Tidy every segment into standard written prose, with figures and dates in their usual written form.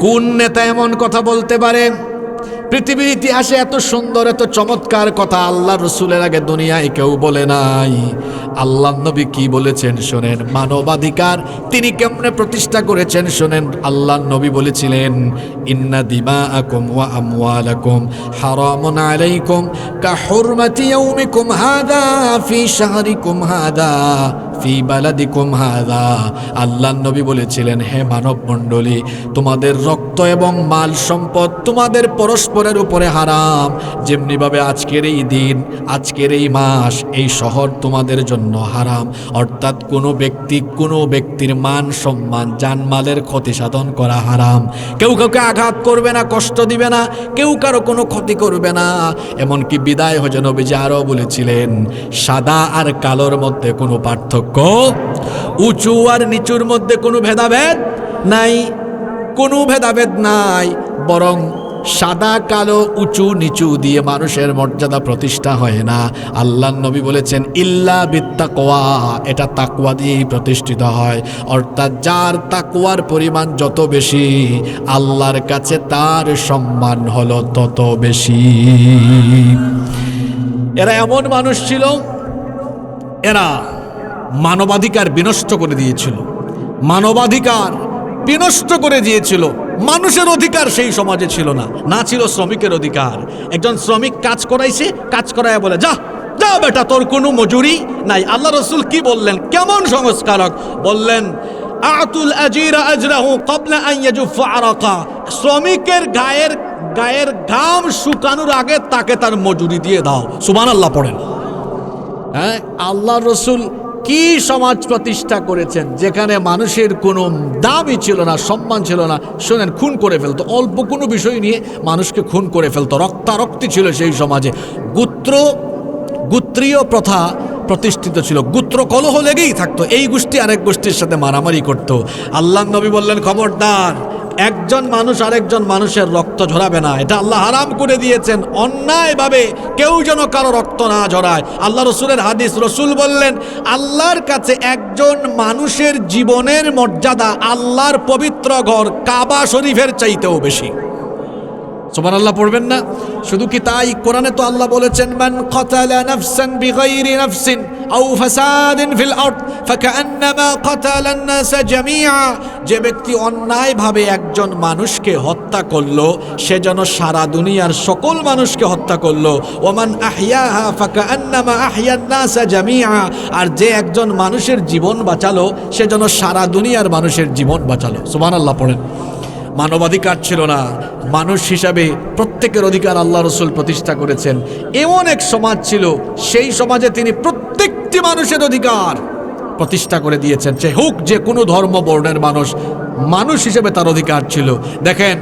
কোন নেতা এমন কথা বলতে পারে? পৃথিবীর ইতিহাসে এত সুন্দর এত চমৎকার কথা আল্লাহ রসুলের আগে দুনিয়ায় কেউ বলে নাই। আল্লাহ নবী কি বলেছেন শোনেন। মানবাধিকার তিনি কেমনে প্রতিষ্ঠা করেছেন শোনেন। আল্লাহ নবী বলেছিলেন, ইন্না দিমাআকুম ওয়া আমওয়ালাকুম হারামুন আলাইকুম কাহুরমাতি ইয়াউমিকুম হাযা ফি শাহরিকুম হাযা ফি বালাদিকুম হাযা। আল্লাহ নবী বলেছিলেন, হে মানব মণ্ডলী, তোমাদের রক্ত এবং মাল সম্পদ তোমাদের পরস্পরের উপরে হারাম, যেমনিভাবে আজকের এই দিন, আজকের এই মাস, এই শহর তোমাদের জন্য হারাম। অর্থাৎ কোনো ব্যক্তির মান সম্মান জানমালের ক্ষতি সাধন করা হারাম। কেউ কাউকে আঘাত করবে না, কষ্ট দিবে না, কেউ কারো কোনো ক্ষতি করবে না। এমনকি বিদায় হজে নবীজি আরও বলেছিলেন, সাদা আর কালোর মধ্যে কোনো পার্থক্য, উঁচু আর নিচুর মধ্যে কোনো ভেদাভেদ নাই, কোনো ভেদাভেদ নাই। বরং সাদা কালো উঁচু নিচু দিয়ে মানুষের মর্যাদা প্রতিষ্ঠা হয় না। আল্লাহ নবী বলেছেন, ইল্লা বিত্তাকওয়া, এটা তাকওয়া দিয়েই প্রতিষ্ঠিত হয়। অর্থাৎ যার তাকওয়ার পরিমাণ যত বেশি, আল্লাহর কাছে তার সম্মান হলো তত বেশি। এরা এমন মানুষ ছিল, এরা মানবাধিকার বিনষ্ট করে দিয়েছিল, মানবাধিকার বিনষ্ট করে দিয়েছিল। মানুষের অধিকার সেই সমাজে ছিল না, না ছিল শ্রমিকের অধিকার। একজন শ্রমিক কাজ করাইছে, কাজ করায় বলে, যা যা বেটা, তোর কোনো মজুরি নাই। আল্লাহ রসুল কি বললেন, কেমন সংস্কারক বললেন, আতুল আজিরা আজরাহু ক্বাবলা আন ইয়াজুফা আরাকা। শ্রমিকের গায়ের ঘাম শুকানোর আগে তাকে তার মজুরি দিয়ে দাও। সুবহানাল্লাহ পড়েন। হ্যাঁ, আল্লাহ রসুল কি সমাজ প্রতিষ্ঠা করেছেন যেখানে মানুষের কোনো দামই ছিল না, সম্মান ছিল না। শোনেন, খুন করে ফেলতো, অল্প কোনো বিষয় নিয়ে মানুষকে খুন করে ফেলতো, রক্তারক্তি ছিল সেই সমাজে। গোত্রীয় প্রথা প্রতিষ্ঠিত ছিল, গোত্র কলহ লেগেই থাকতো, এই গোষ্ঠী আরেক গোষ্ঠীর সাথে মারামারি করত। আল্লাহ নবী বললেন, খবরদার, একজন মানুষ আরেকজন মানুষের রক্ত ঝরাবে না, এটা আল্লাহ হারাম করে দিয়েছেন। অন্যায়ভাবে কেউ যেন কারো রক্ত না ঝরায়। আল্লাহ রসুলের হাদিস, রসুল বললেন, আল্লাহর কাছে একজন মানুষের জীবনের মর্যাদা আল্লাহর পবিত্র ঘর কাবা শরীফের চাইতেও বেশি। সুবহানাল্লাহ পড়বেন না? শুধু কি তাই, কোরআনে তো আল্লাহ বলেছেন, মান কাতালা নাফসান বিগাইরি নাফসিন আও ফাসাদিন ফিল আরদ ফাকান্নামা কাতালা আন-নাস জামিআ। যে ব্যক্তি অন্যায়ভাবে একজন মানুষকে হত্যা করলো, সে যেন সারা দুনিয়ার সকল মানুষকে হত্যা করলো। ওমান আহইয়াহা ফাকান্নামা আহইয়া আন-নাস জামিআ। আর যে একজন মানুষের জীবন বাঁচালো, সে যেন সারা দুনিয়ার মানুষের জীবন বাঁচালো। সুবহানাল্লাহ পড়েন। মানবাধিকার ছিল না, মানুষ হিসাবে প্রত্যেকের অধিকার আল্লাহ রসুল প্রতিষ্ঠা করেছেন। এমন এক সমাজ ছিল, সেই সমাজে তিনি প্রত্যেকটি মানুষের অধিকার প্রতিষ্ঠা করে দিয়েছেন। সে হোক যে কোনো ধর্ম বর্ণের মানুষ, মানুষ হিসেবে তার অধিকার ছিল। দেখেন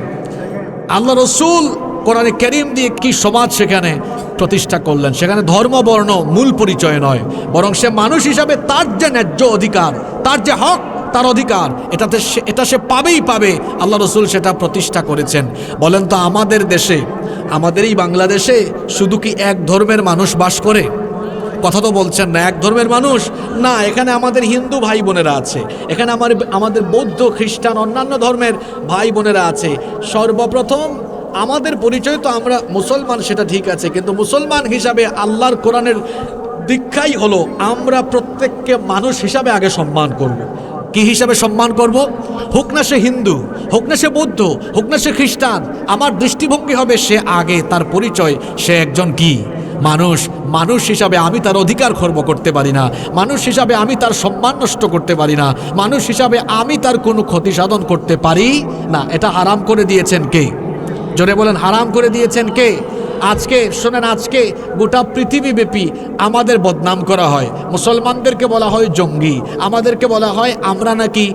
আল্লাহ রসুল কোরআনে কারীম দিয়ে কি সমাজ সেখানে প্রতিষ্ঠা করলেন। সেখানে ধর্ম বর্ণ মূল পরিচয় নয়, বরং সে মানুষ হিসাবে তার যে ন্যায্য অধিকার, তার যে হক, তার অধিকার, এটা সে পাবেই পাবে। আল্লাহ রসুল সেটা প্রতিষ্ঠা করেছেন। বলেন তো, আমাদের দেশে, আমাদের এই বাংলাদেশে শুধু কি এক ধর্মের মানুষ বাস করে? কথা তো বলছেন না, এক ধর্মের মানুষ না। এখানে আমাদের হিন্দু ভাই বোনেরা আছে, এখানে আমাদের বৌদ্ধ, খ্রিস্টান, অন্যান্য ধর্মের ভাই বোনেরা আছে। সর্বপ্রথম আমাদের পরিচয় তো আমরা মুসলমান, সেটা ঠিক আছে, কিন্তু মুসলমান হিসাবে আল্লাহর কোরআনের দীক্ষাই হলো আমরা প্রত্যেককে মানুষ হিসাবে আগে সম্মান করব। কি হিসাবে সম্মান করব? হোক না সে হিন্দু, হোক না সে বৌদ্ধ, হোক না সে খ্রিস্টান, আমার দৃষ্টিভঙ্গি হবে সে আগে, তার পরিচয় সে একজন কি মানুষ। মানুষ হিসাবে আমি তার অধিকার খর্ব করতে পারি না, মানুষ হিসাবে আমি তার সম্মান নষ্ট করতে পারি না, মানুষ হিসাবে আমি তার কোনো ক্ষতি সাধন করতে পারি না। এটা হারাম করে দিয়েছেন কে? জোরে বলেন, হারাম করে দিয়েছেন কে? আজকে শোনেন, আজকে গোটা পৃথিবীব্যাপী আমাদের বদনাম করা হয়। মুসলমানদেরকে বলা হয় জঙ্গি, আমাদেরকে বলা হয় আমরা নাকি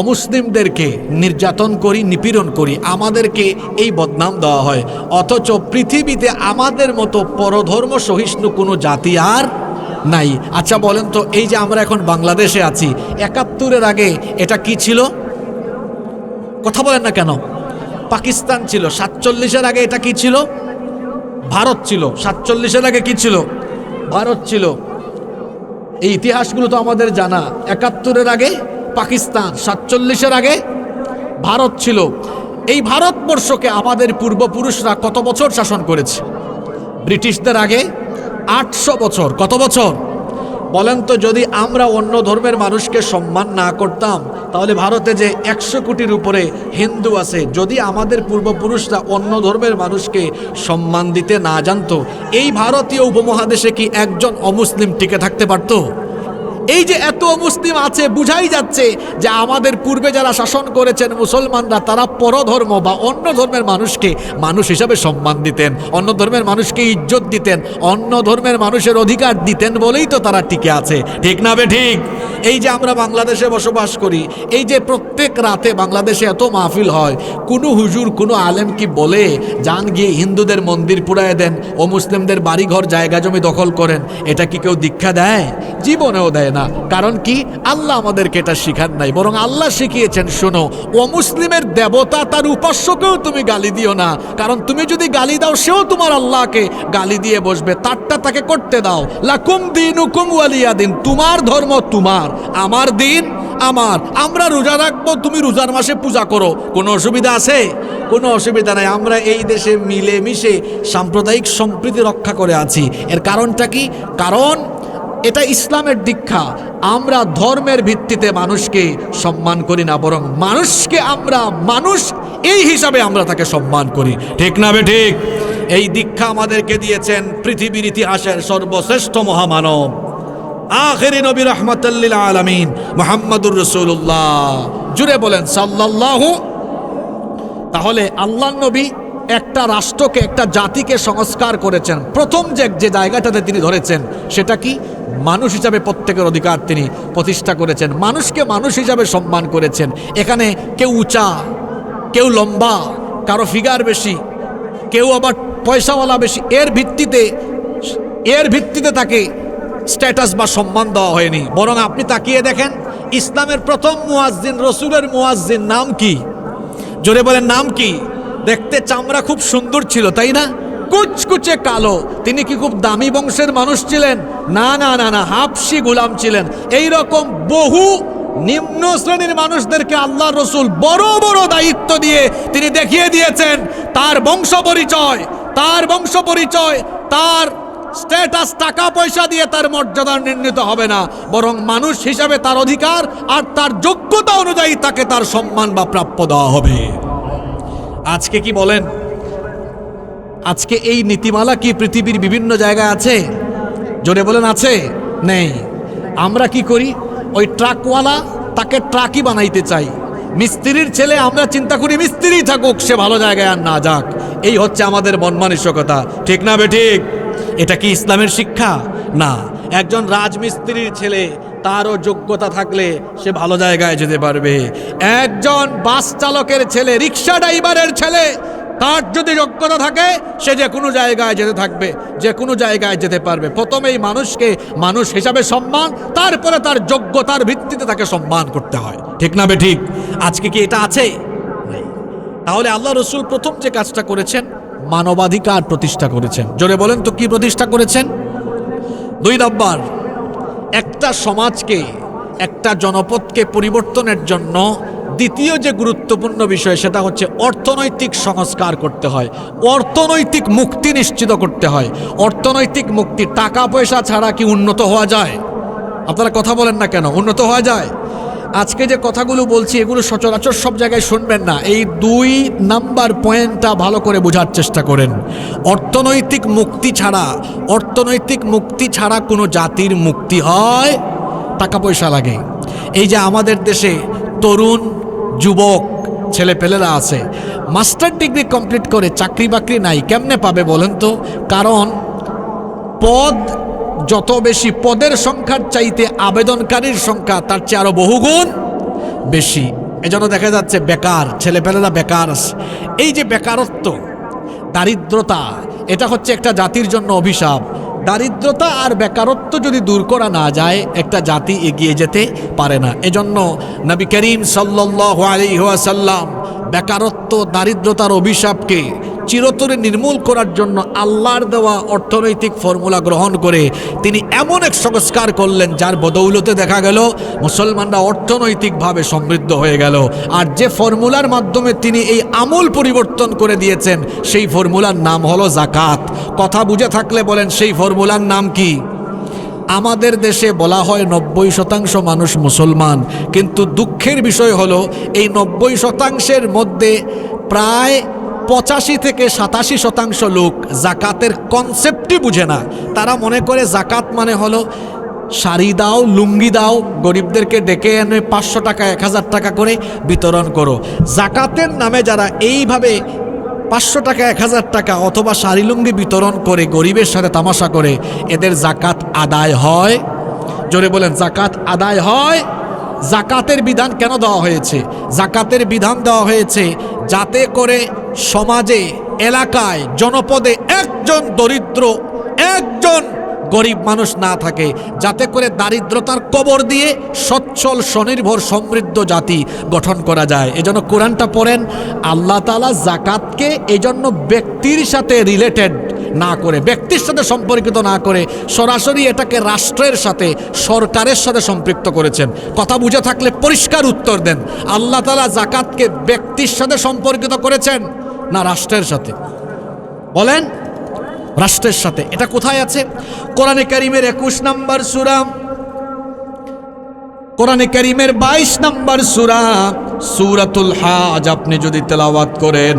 অমুসলিমদেরকে নির্যাতন করি, নিপীড়ন করি, আমাদেরকে এই বদনাম দেওয়া হয়। অথচ পৃথিবীতে আমাদের মতো পরধর্ম সহিষ্ণু কোনো জাতি আর নাই। আচ্ছা বলেন তো, এই যে আমরা এখন বাংলাদেশে আছি, ৭১-এর আগে এটা কি ছিল? কথা বলেন না কেন? পাকিস্তান ছিল। ৪৭-এর আগে এটা কি ছিল? ভারত ছিল। ৪৭-এর আগে কি ছিল? ভারত ছিল। এই ইতিহাসগুলো তো আমাদের জানা। ৭১-এর আগে পাকিস্তান, ৪৭-এর আগে ভারত ছিল। এই ভারতবর্ষকে আমাদের পূর্বপুরুষরা কত বছর শাসন করেছে? ব্রিটিশদের আগে 800 বছর। কত বছর বলেন তো? যদি আমরা অন্য ধর্মের মানুষকে সম্মান না করতাম, তাহলে ভারতে যে 100 কোটির উপরে হিন্দু আছে, যদি আমাদের পূর্বপুরুষরা অন্য ধর্মের মানুষকে সম্মান দিতে না জানতো, এই ভারতীয় উপমহাদেশে কি একজন অমুসলিম টিকে থাকতে পারতো? এই যে এত মুসলিম আছে, বুঝাই যাচ্ছে যে আমাদের পূর্বে যারা শাসন করেছেন মুসলমানরা, তারা পরধর্ম বা অন্য ধর্মের মানুষকে মানুষ হিসাবে সম্মান দিতেন, অন্য ধর্মের মানুষকে ইজ্জত দিতেন, অন্য ধর্মের মানুষের অধিকার দিতেন বলেই তো তারা টিকে আছে। ঠিক না বে ঠিক? এই যে আমরা বাংলাদেশে বসবাস করি, এই যে প্রত্যেক রাতে বাংলাদেশে এত মাহফিল হয়, কোনো হুজুর কোনো আলেম কি বলে যান গিয়ে হিন্দুদের মন্দির পুড়ায় দেন, ও মুসলিমদের বাড়িঘর জায়গা জমি দখল করেন? এটা কি কেউ দীক্ষা দেয়? জীবনেও দেয় না। কারণ কি? আল্লাহ আমাদেরকে এটা শিখান নাই, বরং আল্লাহ শিখিয়েছেন, শোনো, অমুসলিমের দেবতা তার উপাস্যকেও তুমি গালি দিও না, কারণ তুমি যদি গালি দাও সেও তোমার আল্লাহকে গালি দিয়ে বসবে, তারটা তাকে করতে দাও। লাকুম দীনুকুম ওয়ালিয়া দিন, তোমার ধর্ম তোমার, আমার দিন আমার। আমরা রোজা রাখবো, তুমি রোজার মাসে পূজা করো, কোনো অসুবিধা আছে? কোনো অসুবিধা নাই। আমরা এই দেশে মিলেমিশে সাম্প্রদায়িক সম্প্রীতি রক্ষা করে আছি। এর কারণটা কি? কারণ এটা ইসলামের দীক্ষা। আমরা ধর্মের ভিত্তিতে মানুষকে সম্মান করি না, বরং মানুষকে আমরা মানুষ এই হিসাবে আমরা তাকে সম্মান করি। ঠিক না বে ঠিক? এই দীক্ষা আমাদেরকে দিয়েছেন পৃথিবীর ইতিহাসের সর্বশ্রেষ্ঠ মহামানব, আখিরি নবী রাহমাতুল লিল আলামিন মুহাম্মদুর রাসূলুল্লাহ। জুড়ে বলেন সাল্লাল্লাহু। তাহলে আল্লাহর নবী একটা রাষ্ট্রকে, একটা জাতিকে সংস্কার করেছেন। প্রথম যে জায়গাটাতে তিনি ধরেছেন সেটা কি? মানুষ হিসাবে প্রত্যেকের অধিকার তিনি প্রতিষ্ঠা করেছেন, মানুষকে মানুষ হিসাবে সম্মান করেছেন। এখানে কেউ উঁচা, কেউ লম্বা, কারো ফিগার বেশি, কেউ আবার পয়সাওয়ালা বেশি, এর ভিত্তিতে তাকে স্ট্যাটাস বা সম্মান দেওয়া হয়নি। বরং আপনি তাকিয়ে দেখেন, ইসলামের প্রথম মুয়াজ্জিন, রসুলের মুয়াজ্জিন নাম কি? জোরে বলেন, নাম কি? দেখতে চামড়া খুব সুন্দর ছিল, তাই না? কুচকুচে কালো। তিনি কি খুব দামি বংশের মানুষ ছিলেন? না না না না, হাবশি গোলাম ছিলেন। এই রকম বহু নিম্ন শ্রেণীর মানুষদেরকে আল্লাহ রসুল বড় বড় দায়িত্ব দিয়ে তিনি দেখিয়ে দিয়েছেন তার বংশ পরিচয়, তার স্ট্যাটাস টাকা পয়সা দিয়ে তার মর্যাদা নির্ণীত হবে না, বরং মানুষ হিসাবে তার অধিকার আর তার যোগ্যতা অনুযায়ী তাকে তার সম্মান বা প্রাপ্য দেওয়া হবে। আজকে কি বলেন? আজকে এই নীতিমালা কি পৃথিবীর বিভিন্ন জায়গায় আছে? জোরে বলেন, আছে? নেই। আমরা কি করি? ওই ট্রাকওয়ালা, তাকে ট্রাকই বানাইতে চাই। মিস্ত্রির ছেলে, আমরা চিন্তা করি মিস্ত্রি থাকুক, সে ভালো জায়গায় আর না যাক। এই হচ্ছে আমাদের মন মানসিকতা। ঠিক না বে ঠিক? এটা কি ইসলামের শিক্ষা? না। একজন রাজমিস্ত্রির ছেলে, তারও যোগ্যতা থাকলে সে ভালো জায়গায় যেতে পারবে। একজন বাস চালকের ছেলে, রিক্সা ড্রাইভারের ছেলে, তার যদি যোগ্যতা থাকে সে যে কোনো জায়গায় যেতে থাকবে, যে কোনো জায়গায় যেতে পারবে। প্রথমেই মানুষকে মানুষ হিসাবে সম্মান, তারপরে তার যোগ্যতার ভিত্তিতে তাকে সম্মান করতে হয়। ঠিক না বে ঠিক? আজকে কি এটা আছে? তাহলে আল্লাহ রসুল প্রথম যে কাজটা করেছেন, মানবাধিকার প্রতিষ্ঠা করেছেন। জোরে বলেন তো, কি প্রতিষ্ঠা করেছেন? 2 নম্বর, একটা সমাজকে, একটা জনপদকে পরিবর্তনের জন্য দ্বিতীয় যে গুরুত্বপূর্ণ বিষয়, সেটা হচ্ছে অর্থনৈতিক সংস্কার করতে হয়, অর্থনৈতিক মুক্তি নিশ্চিত করতে হয়। অর্থনৈতিক মুক্তি, টাকা পয়সা ছাড়া কি উন্নত হওয়া যায়? আপনারা কথা বলেন না কেন? উন্নত হওয়া যায়? আজকে যে কথাগুলো বলছি এগুলো সচরাচর সব জায়গায় শুনবেন না। এই 2 নাম্বার পয়েন্টটা ভালো করে বোঝার চেষ্টা করেন। অর্থনৈতিক মুক্তি ছাড়া কোনো জাতির মুক্তি হয়? টাকা পয়সা লাগে। এই যে আমাদের দেশে তরুণ যুবক ছেলেপেলেরা আছে, মাস্টার ডিগ্রি কমপ্লিট করে চাকরি বাকরি নাই, কেমনে পাবে বলেন তো? কারণ পদ যত বেশি, পদের সংখ্যার চাইতে আবেদনকারীর সংখ্যা তার চেয়ে আরো বহুগুণ বেশি। এজন্য দেখা যাচ্ছে বেকার ছেলেপেলেরা বেকার আছে। এই যে বেকারত্ব, দারিদ্রতা, এটা হচ্ছে একটা জাতির জন্য অভিশাপ। দারিদ্রতা আর বেকারত্ব যদি দূর করা না যায়, একটা জাতি এগিয়ে যেতে পারে না। এজন্য নবী করিম সাল্লাল্লাহু আলাইহি ওয়াসাল্লাম বেকারত্ব, দারিদ্রতার অভিশাপকে চিরতরে নির্মূল করার জন্য আল্লাহর দেওয়া অর্থনৈতিক ফর্মুলা গ্রহণ করে তিনি এমন এক সংস্কার করলেন যার বদৌলতে দেখা গেল মুসলমানরা অর্থনৈতিকভাবে সমৃদ্ধ হয়ে গেল। আর যে ফর্মুলার মাধ্যমে তিনি এই আমূল পরিবর্তন করে দিয়েছেন সেই ফর্মুলার নাম হলো যাকাত। কথা বুঝে থাকলে বলেন সেই ফর্মুলার নাম কি? আমাদের দেশে বলা হয় 90% মানুষ মুসলমান, কিন্তু দুঃখের বিষয় হলো এই 90%-এর মধ্যে প্রায় 85 থেকে 87% লোক জাকাতের কনসেপ্টই বুঝে না। তারা মনে করে জাকাত মানে হলো শাড়ি দাও, লুঙ্গি দাও, গরিবদেরকে ডেকে এনে 500 টাকা 1000 টাকা করে বিতরণ করো। জাকাতের নামে যারা এইভাবে 500 টাকা 1000 টাকা অথবা শাড়ি লুঙ্গি বিতরণ করে গরিবের সাথে তামাশা করে, এদের জাকাত আদায় হয়? জোরে বলেন, জাকাত আদায় হয়? জাকাতের বিধান কেন দেওয়া হয়েছে? জাকাতের বিধান দেওয়া হয়েছে যাতে করে সমাজে, এলাকায়, জনপদে একজন দরিদ্র, একজন গরিব মানুষ না থাকে, যাতে করে দারিদ্রতার কবর দিয়ে সচ্ছল স্বনির্ভর সমৃদ্ধ জাতি গঠন করা যায়। এজন্য কোরআনটা পড়েন, আল্লাহ তাআলা জাকাতকে এজন্য ব্যক্তির সাথে রিলেটেড না করে, ব্যক্তির সাথে সম্পর্কিত না করে সরাসরি এটাকে রাষ্ট্রের সাথে, সরকারের সাথে সম্পৃক্ত করেছেন। কথা বুঝে থাকলে পরিষ্কার উত্তর দেন, আল্লাহ তাআলা জাকাতকে ব্যক্তির সাথে সম্পর্কিত করেছেন না রাষ্ট্রের সাথে? বলেন, রাষ্ট্রের সাথে। এটা কোথায় আছে? কোরআনে কারীমের 21 নম্বর সূরা, কোরআনে কারীমের 22 নম্বর সূরা সূরাতুল হজ আপনি যদি তেলাওয়াত করেন,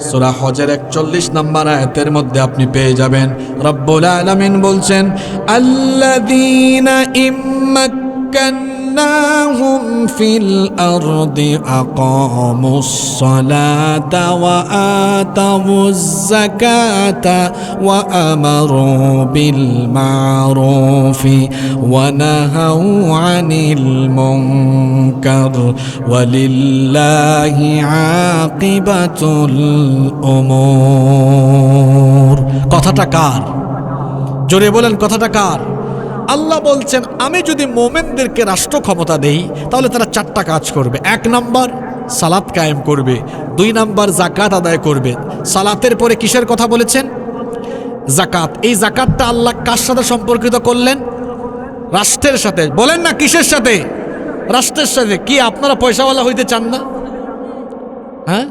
সূরা হজের 41 নম্বর আয়াতের মধ্যে আপনি পেয়ে যাবেন রব্বুল আলামিন বলছেন, আল্লাযীনা ইম্মাক্কান্নাহুম ফিল আরদি আকামুস সালাতা ওয়া আতামুজ যাকাতা ওয়া আমারু বিল মারুফি ওয়া নাহাউ আনিল মুনকার ওয়ালিল্লাহি আকিবাতুল উমুর। কথাটা কার? জোরে বলেন, কথাটা কার? আল্লাহ বলছেন, আমি যদি মোমেনদেরকে রাষ্ট্র ক্ষমতা দেই তাহলে তারা 4টা কাজ করবে। 1 নম্বর সালাত কায়েম করবে, 2 নম্বর যাকাত আদায় করবে। সালাতের পরে কিসের কথা বলেছেন? যাকাত। এই যাকাতটা আল্লাহ কার সাথে সম্পর্কিত করলেন? রাষ্ট্রের সাথে। বলেন না কিসের সাথে? রাষ্ট্রের সাথে। কি আপনারা পয়সাওয়ালা হইতে চান না? হ্যাঁ,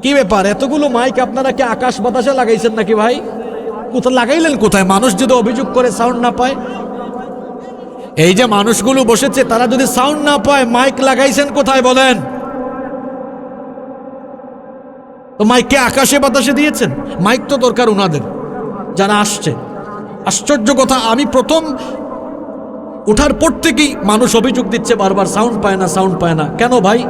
কি ব্যাপার? এতগুলো মাইক আপনারা কি আকাশ বাতাসে লাগাইছেন নাকি ভাই? কোথায় লাগাইলেন? কোথায়? মানুষ যদি অভিযোগ করে সাউন্ড না পায়, এই যে মানুষগুলো বসেছে তারা যদি সাউন্ড না পায়, মাইক লাগাইছেন কোথায় বলেন? তো মাইককে আকাশে বাতাসে দিয়েছেন? মাইক তো দরকার উনাদের, যারা আসছে। আশ্চর্য কথা, আমি প্রথম উঠার পর থেকেই মানুষ অভিযোগ দিচ্ছে বারবার, সাউন্ড পায় না, সাউন্ড পায় না। কেন ভাই?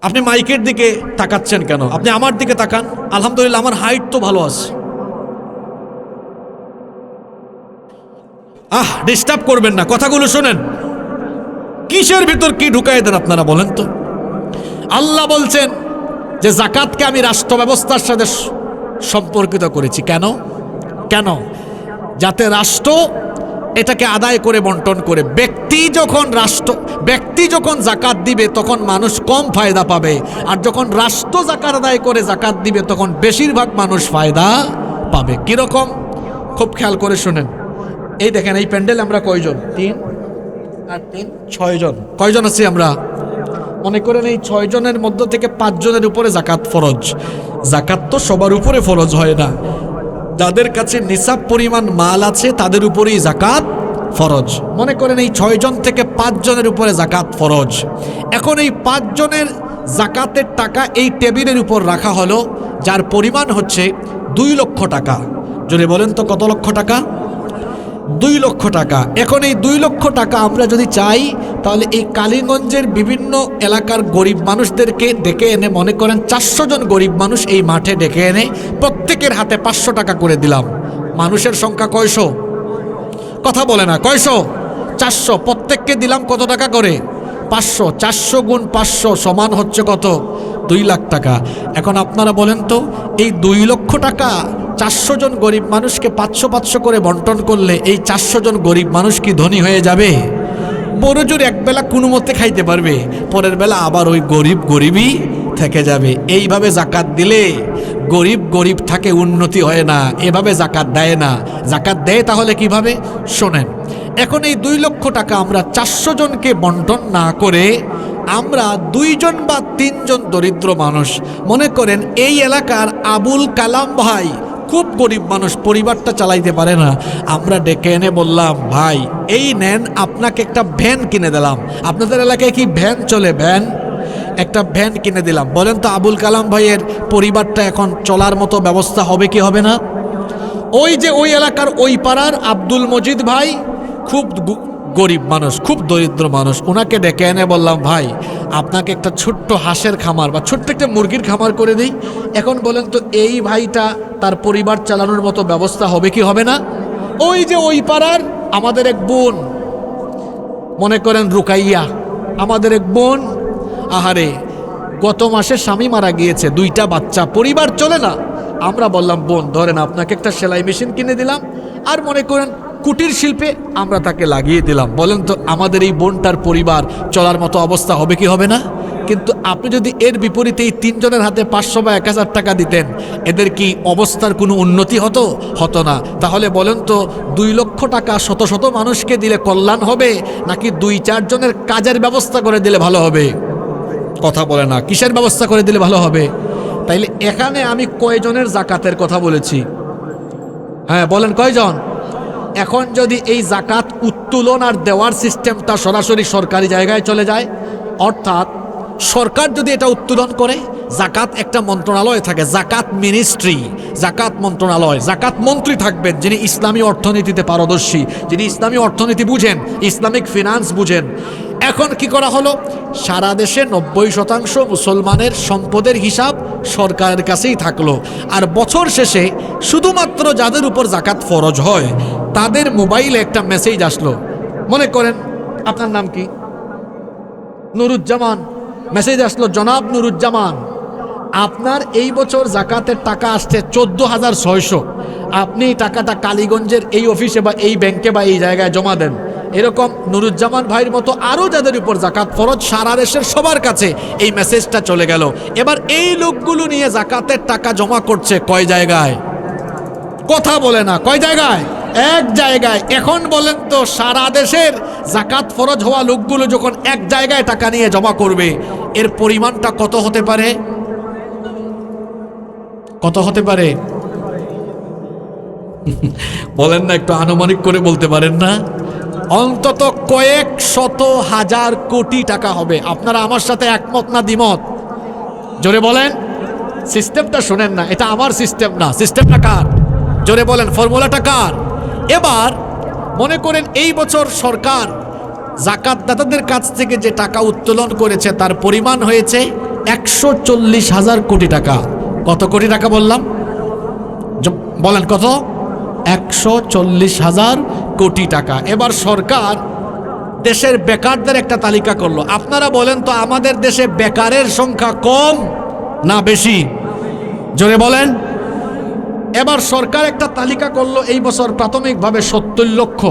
আপনি মাইকের দিকে তাকাচ্ছেন কেন? আপনি আমার দিকে তাকান। আলহামদুলিল্লাহ আমার হাইট তো ভালো আছে। ডিস্টার্ব করবেন না, কথাগুলো শোনেন। কিসের ভিতর কি ঢুকাই দেন আপনারা বলেন তো? আল্লাহ বলছেন যে যাকাতকে আমি রাষ্ট্র ব্যবস্থার সাথে সম্পর্কিত করেছি। কেন? কেন? যাতে রাষ্ট্র এটাকে আদায় করে বন্টন করে। ব্যক্তি যখন যাকাত দিবে তখন মানুষ কম ফায়দা পাবে, আর যখন রাষ্ট্র যাকাত আদায় করে যাকাত দিবে তখন বেশিরভাগ মানুষ ফায়দা পাবে। কিরকম? খুব খেয়াল করে শুনেন। এই দেখেন, এই প্যান্ডেল আমরা কয়জন? 3 আর 3 6 জন। কয়জন আছি আমরা? মনে করেন এই 6 জনের মধ্য থেকে 5 জনের উপরে যাকাত ফরজ। যাকাত তো সবার উপরে ফরজ হয় না, যাদের কাছে নিসাব পরিমাণ মাল আছে তাদের উপরেই যাকাত ফরজ। মনে করেন এই 6 জন থেকে 5 জনের উপরে যাকাত ফরজ। এখন এই 5 জনের যাকাতের টাকা এই টেবিলের উপর রাখা হলো, যার পরিমাণ হচ্ছে 2 লক্ষ টাকা। জোরে বলেন তো কত লক্ষ টাকা? 2 লক্ষ টাকা। এখন এই 2 লক্ষ টাকা আমরা যদি চাই তাহলে এই কালীগঞ্জের বিভিন্ন এলাকার গরিব মানুষদেরকে ডেকে এনে, মনে করেন 400 জন গরিব মানুষ এই মাঠে ডেকে এনে প্রত্যেকের হাতে 500 টাকা করে দিলাম। মানুষের সংখ্যা কয়শো? কথা বলে না, কয়শো? 400। প্রত্যেককে দিলাম কত টাকা করে? 500। 400 গুণ 500 সমান হচ্ছে কত? 2 লাখ টাকা। এখন আপনারা বলেন তো, এই 2 লক্ষ টাকা 400 জন গরিব মানুষকে 500 করে বন্টন করলে এই 400 জন গরিব মানুষ কি ধনী হয়ে যাবে? বড় জোর একবেলা কোনো মতে খাইতে পারবে, পরের বেলা আবার ওই গরিব গরিবই থেকে যাবে। এইভাবে জাকাত দিলে গরিব গরিব থাকে, উন্নতি হয় না। এভাবে জাকাত দেয় না। জাকাত দেয় তাহলে কিভাবে? শোনেন, এখন এই 2 লক্ষ টাকা আমরা 400 জনকে বন্টন না করে আমরা 2 জন বা 3 জন দরিদ্র মানুষ, মনে করেন এই এলাকার আবুল কালাম ভাই খুব গরিব মানুষ, পরিবারটা চালাইতে পারে না, আমরা ডেকে এনে বললাম, ভাই এই নেন, আপনাকে একটা ভ্যান কিনে দিলাম। আপনাদের এলাকায় কি ভ্যান চলে? ভ্যান, একটা ভ্যান কিনে দিলাম। বলেন তো আবুল কালাম ভাইয়ের পরিবারটা এখন চলার মতো ব্যবস্থা হবে কি হবে না? ওই যে ওই এলাকার ওই পাড়ার আব্দুল মজিদ ভাই খুব গরিব মানুষ, খুব দরিদ্র মানুষ, ওনাকে ডেকে এনে বললাম, ভাই আপনাকে একটা ছোট্ট হাঁসের খামার বা ছোট্ট একটা মুরগির খামার করে দিই। এখন বলেন তো এই ভাইটা তার পরিবার চালানোর মতো ব্যবস্থা হবে কি হবে না? ওই যে ওই পাড়ার আমাদের এক বোন, মনে করেন রুকাইয়া, আমাদের এক বোন, আহারে গত মাসে স্বামী মারা গিয়েছে, 2টা বাচ্চা, পরিবার চলে না। আমরা বললাম, বোন ধরেন আপনাকে একটা সেলাই মেশিন কিনে দিলাম, আর মনে করেন কুটির শিল্পে আমরা তাকে লাগিয়ে দিলাম। বলেন তো আমাদের এই বোনটার পরিবার চলার মতো অবস্থা হবে কি হবে না? কিন্তু আপনি যদি এর বিপরীতে এই 3 জনের হাতে 500 বা 1000 টাকা দিতেন, এদের কি অবস্থার কোনো উন্নতি হতো? হতো না। তাহলে বলেন তো 2 লক্ষ টাকা শত শত মানুষকে দিলে কল্যাণ হবে, নাকি 2-4 জনের কাজের ব্যবস্থা করে দিলে ভালো হবে? কথা বলে না। কিসের ব্যবস্থা করে দিলে ভালো হবে? তাইলে এখানে আমি কয়জনের জাকাতের কথা বলেছি? হ্যাঁ বলেন কয়জন? এখন যদি এই জাকাত উত্তোলন আর দেওয়ার সিস্টেমটা সরাসরি সরকারি জায়গায় চলে যায়, অর্থাৎ সরকার যদি এটা উত্তোলন করে, জাকাত একটা মন্ত্রণালয় থাকে, জাকাত মিনিস্ট্রি, জাকাত মন্ত্রণালয়, জাকাত মন্ত্রী থাকবেন যিনি ইসলামী অর্থনীতিতে পারদর্শী, যিনি ইসলামী অর্থনীতি বুঝেন, ইসলামিক ফিনান্স বুঝেন। এখন কি করা হলো, সারা দেশে 90% মুসলমানের সম্পদের হিসাব সরকারের কাছেই থাকলো, আর বছর শেষে শুধুমাত্র যাদের উপর জাকাত ফরজ হয় তাদের মোবাইলে একটা মেসেজ আসলো। মনে করেন আপনার নাম কি? নুরুজ্জামান। মেসেজ আসলো, জনাব নুরুজ্জামান, আপনার এই বছর জাকাতের টাকা আসছে 14,600, আপনি টাকাটা কালীগঞ্জের এই অফিসে বা এই ব্যাংকে বা এই জায়গায় জমা দেন। এরকম নুরুজ্জামান ভাইয়ের মতো আরও যাদের উপর জাকাত ফরজ, সারা দেশের সবার কাছে এই মেসেজটা চলে গেল। এবার এই লোকগুলো নিয়ে জাকাতের টাকা জমা করছে কয় জায়গায়? কথা বলে না। কয় জায়গায়? এক জায়গায়। এখন বলেন তো সারা দেশের জাকাত ফরজ হওয়া লোকগুলো যখন এক জায়গায় টাকা নিয়ে জমা করবে, এর পরিমাণটা কত হতে পারে? কত হতে পারে? বলেন না, একটু আনুমানিক করে বলতে পারেন না? অন্তত কয়েক শত হাজার কোটি টাকা হবে। আপনারা আমার সাথে একমত না দ্বিমত? জোরে বলেন। সিস্টেমটা শোনেন না, এটা আমার সিস্টেম না। সিস্টেমটা কার? জোরে বলেন, ফর্মুলাটা কার? এবার মনে করেন এই বছর সরকার জাকাতদাতাদের কাছ থেকে যে টাকা উত্তোলন করেছে তার পরিমাণ হয়েছে 140,000 কোটি টাকা। কত কোটি টাকা বললাম? বলেন কত? 140,000 কোটি টাকা। এবার সরকার দেশের বেকারদের একটা তালিকা করলো। আপনারা বলেন তো আমাদের দেশে বেকারের সংখ্যা কম না বেশি? জোরে বলেন। এবার সরকার একটা তালিকা করলো এই বছর প্রাথমিকভাবে 70 লক্ষ।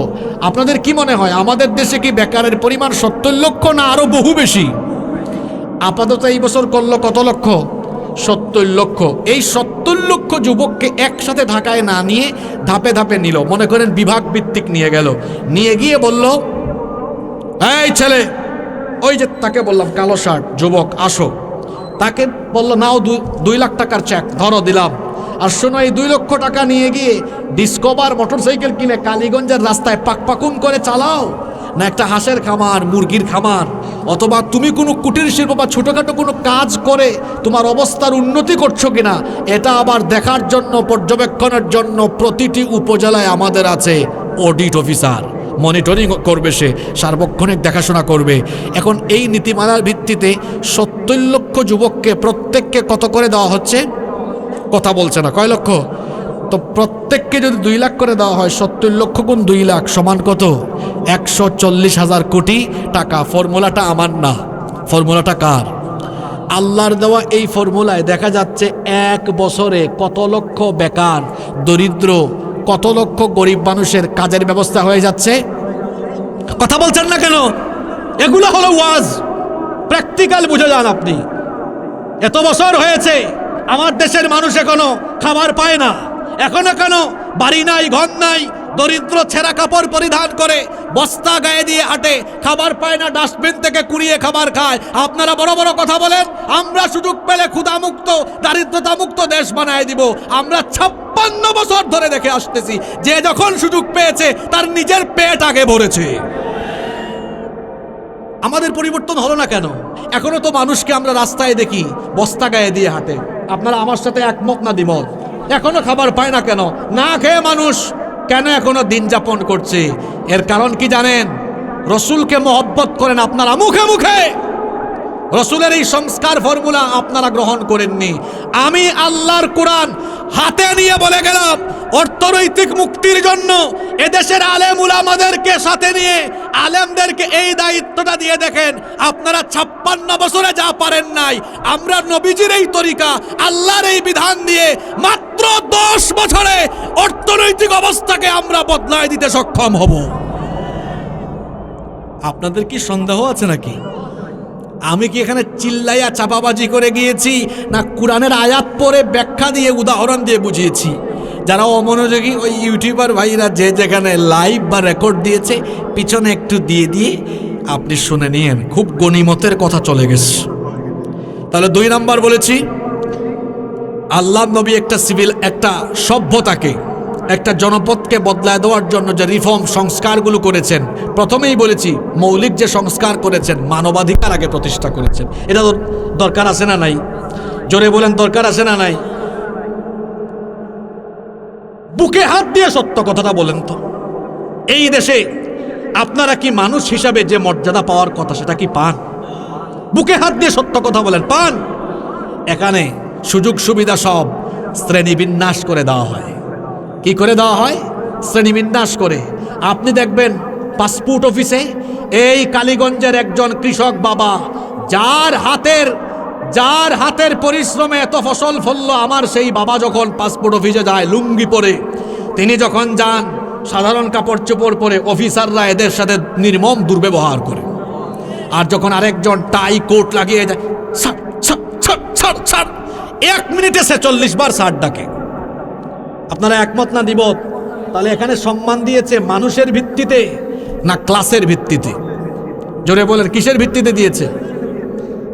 আপনাদের কি মনে হয় আমাদের দেশে কি বেকারের পরিমাণ 70 লক্ষ না আরো বহু বেশি? আপাতত এই বছর করলো কত লক্ষ? 70 লক্ষ। এই 70 লক্ষ যুবককে একসাথে ঢাকায় না নিয়ে ধাপে ধাপে নিল। মনে করেন বিভাগ ভিত্তিক নিয়ে গেল, নিয়ে গিয়ে বলল, এই ছেলে, ওই যে তাকে বললাম কালো শার্ট যুবক, আসো। তাকে বললো, নাও 2 লাখ টাকার চেক ধরো, দিলাম। আর শোনো, এই 2 লক্ষ টাকা নিয়ে গিয়ে ডিসকভার মোটরসাইকেল কিনে কালীগঞ্জের রাস্তায় পাকপাকুম করে চালাও, না একটা হাঁসের খামার, মুরগির খামার, অথবা তুমি কোনো কুটির শিল্প বা ছোটোখাটো কোনো কাজ করে তোমার অবস্থার উন্নতি করছো কিনা, এটা আবার দেখার জন্য, পর্যবেক্ষণের জন্য প্রতিটি উপজেলায় আমাদের আছে অডিট অফিসার। মনিটরিং করবে, সে সার্বক্ষণিক দেখাশোনা করবে। এখন এই নীতিমালার ভিত্তিতে 70 লক্ষ যুবককে প্রত্যেককে কত করে দেওয়া হচ্ছে? কথা বলছে না। কয় লক্ষ? তো প্রত্যেককে যদি 2 লাখ করে দেওয়া হয়, 70 লক্ষ গুণ 2 লাখ সমান কত? 140,000 কোটি টাকা। ফর্মুলাটা আমার না, ফর্মুলাটা কার? আল্লাহর দেওয়া। এই ফর্মুলায় দেখা যাচ্ছে এক বছরে কত লক্ষ বেকার, দরিদ্র, কত লক্ষ গরিব মানুষের কাজের ব্যবস্থা হয়ে যাচ্ছে। কথা বলছেন না কেন? এগুলো হলো ওয়াজ, প্র্যাকটিক্যাল বুঝে যান আপনি। এত বছর হয়েছে আমার দেশের মানুষ এখনো খাবার পায় না, এখনো কেন বাড়ি নাই, ঘর নাই, দরিদ্র ছেঁড়া কাপড় পরিধান করে বস্তা গায়ে দিয়ে হাঁটে, খাবার পায় না, ডাস্টবিন থেকে কুড়িয়ে খাবার খায়। আপনারা বড় বড় কথা বলেন আমরা সুযোগ পেলে ক্ষুধামুক্ত দারিদ্রতা মুক্ত দেশ বানায় দিব। আমরা 56 বছর ধরে দেখে আসতেছি যে যখন সুযোগ পেয়েছে তার নিজের পেট আগে ভরেছে। আমাদের পরিবর্তন হলো না কেন? এখনো তো মানুষকে আমরা রাস্তায় দেখি বস্তা গায়ে দিয়ে হাঁটে। আপনারা আমার সাথে একমত না দ্বিমত? এখনো খাবার পায় না কেন? না খেয়ে মানুষ কেন এখনো দিন যাপন করছে? এর কারণ কি জানেন? রসুলকে মহব্বত করেন আপনারা মুখে মুখে, রসুলের এই সংস্কার ফর্মুলা আপনারা গ্রহণ করেননি। আমি আল্লাহর কোরআন হাতে নিয়ে বলে গেলাম, অর্থনৈতিক মুক্তির জন্য এদেশের আলেম উলামাদেরকে সাথে নিয়ে আলেমদেরকে এই দায়িত্বটা দিয়ে দেখেন। আপনারা 56 বছরে যা পারেন নাই, আমরা নবীজির এই তরিকা আল্লাহর এই বিধান দিয়ে মাত্র 10 বছরে অর্থনৈতিক অবস্থাকে আমরা বদলায় দিতে সক্ষম হব। আপনাদের কি সন্দেহ আছে নাকি? আমি কি এখানে চিল্লাইয়া চাপাবাজি করে গিয়েছি, না কোরআনের আয়াত পড়ে ব্যাখ্যা দিয়ে উদাহরণ দিয়ে বুঝিয়েছি? যারা অমনোযোগী ওই ইউটিউবার ভাইরা যে যেখানে লাইভ বা রেকর্ড দিয়েছে পিছনে একটু দিয়ে দিয়ে আপনি শুনে নিয়েন, খুব গনিমতের কথা চলে গেছে। তাহলে 2 নাম্বার বলেছি, আল্লাহ নবী একটা সভ্যতাকে, একটা জনপদকে বদলায় দেওয়ার জন্য যে রিফর্ম সংস্কারগুলো করেছেন, প্রথমেই বলেছি মৌলিক যে সংস্কার করেছেন মানবাধিকার আগে প্রতিষ্ঠা করেছেন। এটা তো দরকার আছে না নাই? জোরে বলেন, দরকার আছে না নাই? বুকে হাত দিয়ে সত্য কথাটা বলেন তো, এই দেশে আপনারা কি মানুষ হিসাবে যে মর্যাদা পাওয়ার কথা সেটা কি পান? বুকে হাত দিয়ে সত্য কথা বলেন, পান? এখানে সুযোগ সুবিধা সব শ্রেণীবিন্যাস করে দেওয়া হয়। কি করে দেওয়া হয়? শ্রেণীবিন্যাস করে। আপনি দেখবেন পাসপোর্ট অফিসে এই কালীগঞ্জের একজন কৃষক বাবা, যার হাতের পরিশ্রমে এত ফসল ফললো, আমার সেই বাবা যখন পাসপোর্ট অফিসে যায় লুঙ্গি পরে, তিনি যখন যান সাধারণ কাপড় চোপড় পরে, অফিসাররা এদের সাথে নির্মম দুর্ব্যবহার করে। আর যখন আরেকজন টাই কোট লাগিয়ে যায়, ছাড় ছাড় ছাড় ছাড় ছাড়, 1 মিনিটে সে 40 বার ছাড় ডাকে। আপনারা একমত না দ্বিমত? তাহলে এখানে সম্মান দিয়েছে মানুষের ভিত্তিতে না ক্লাসের ভিত্তিতে? জোরে বলেন, কিসের ভিত্তিতে দিয়েছে?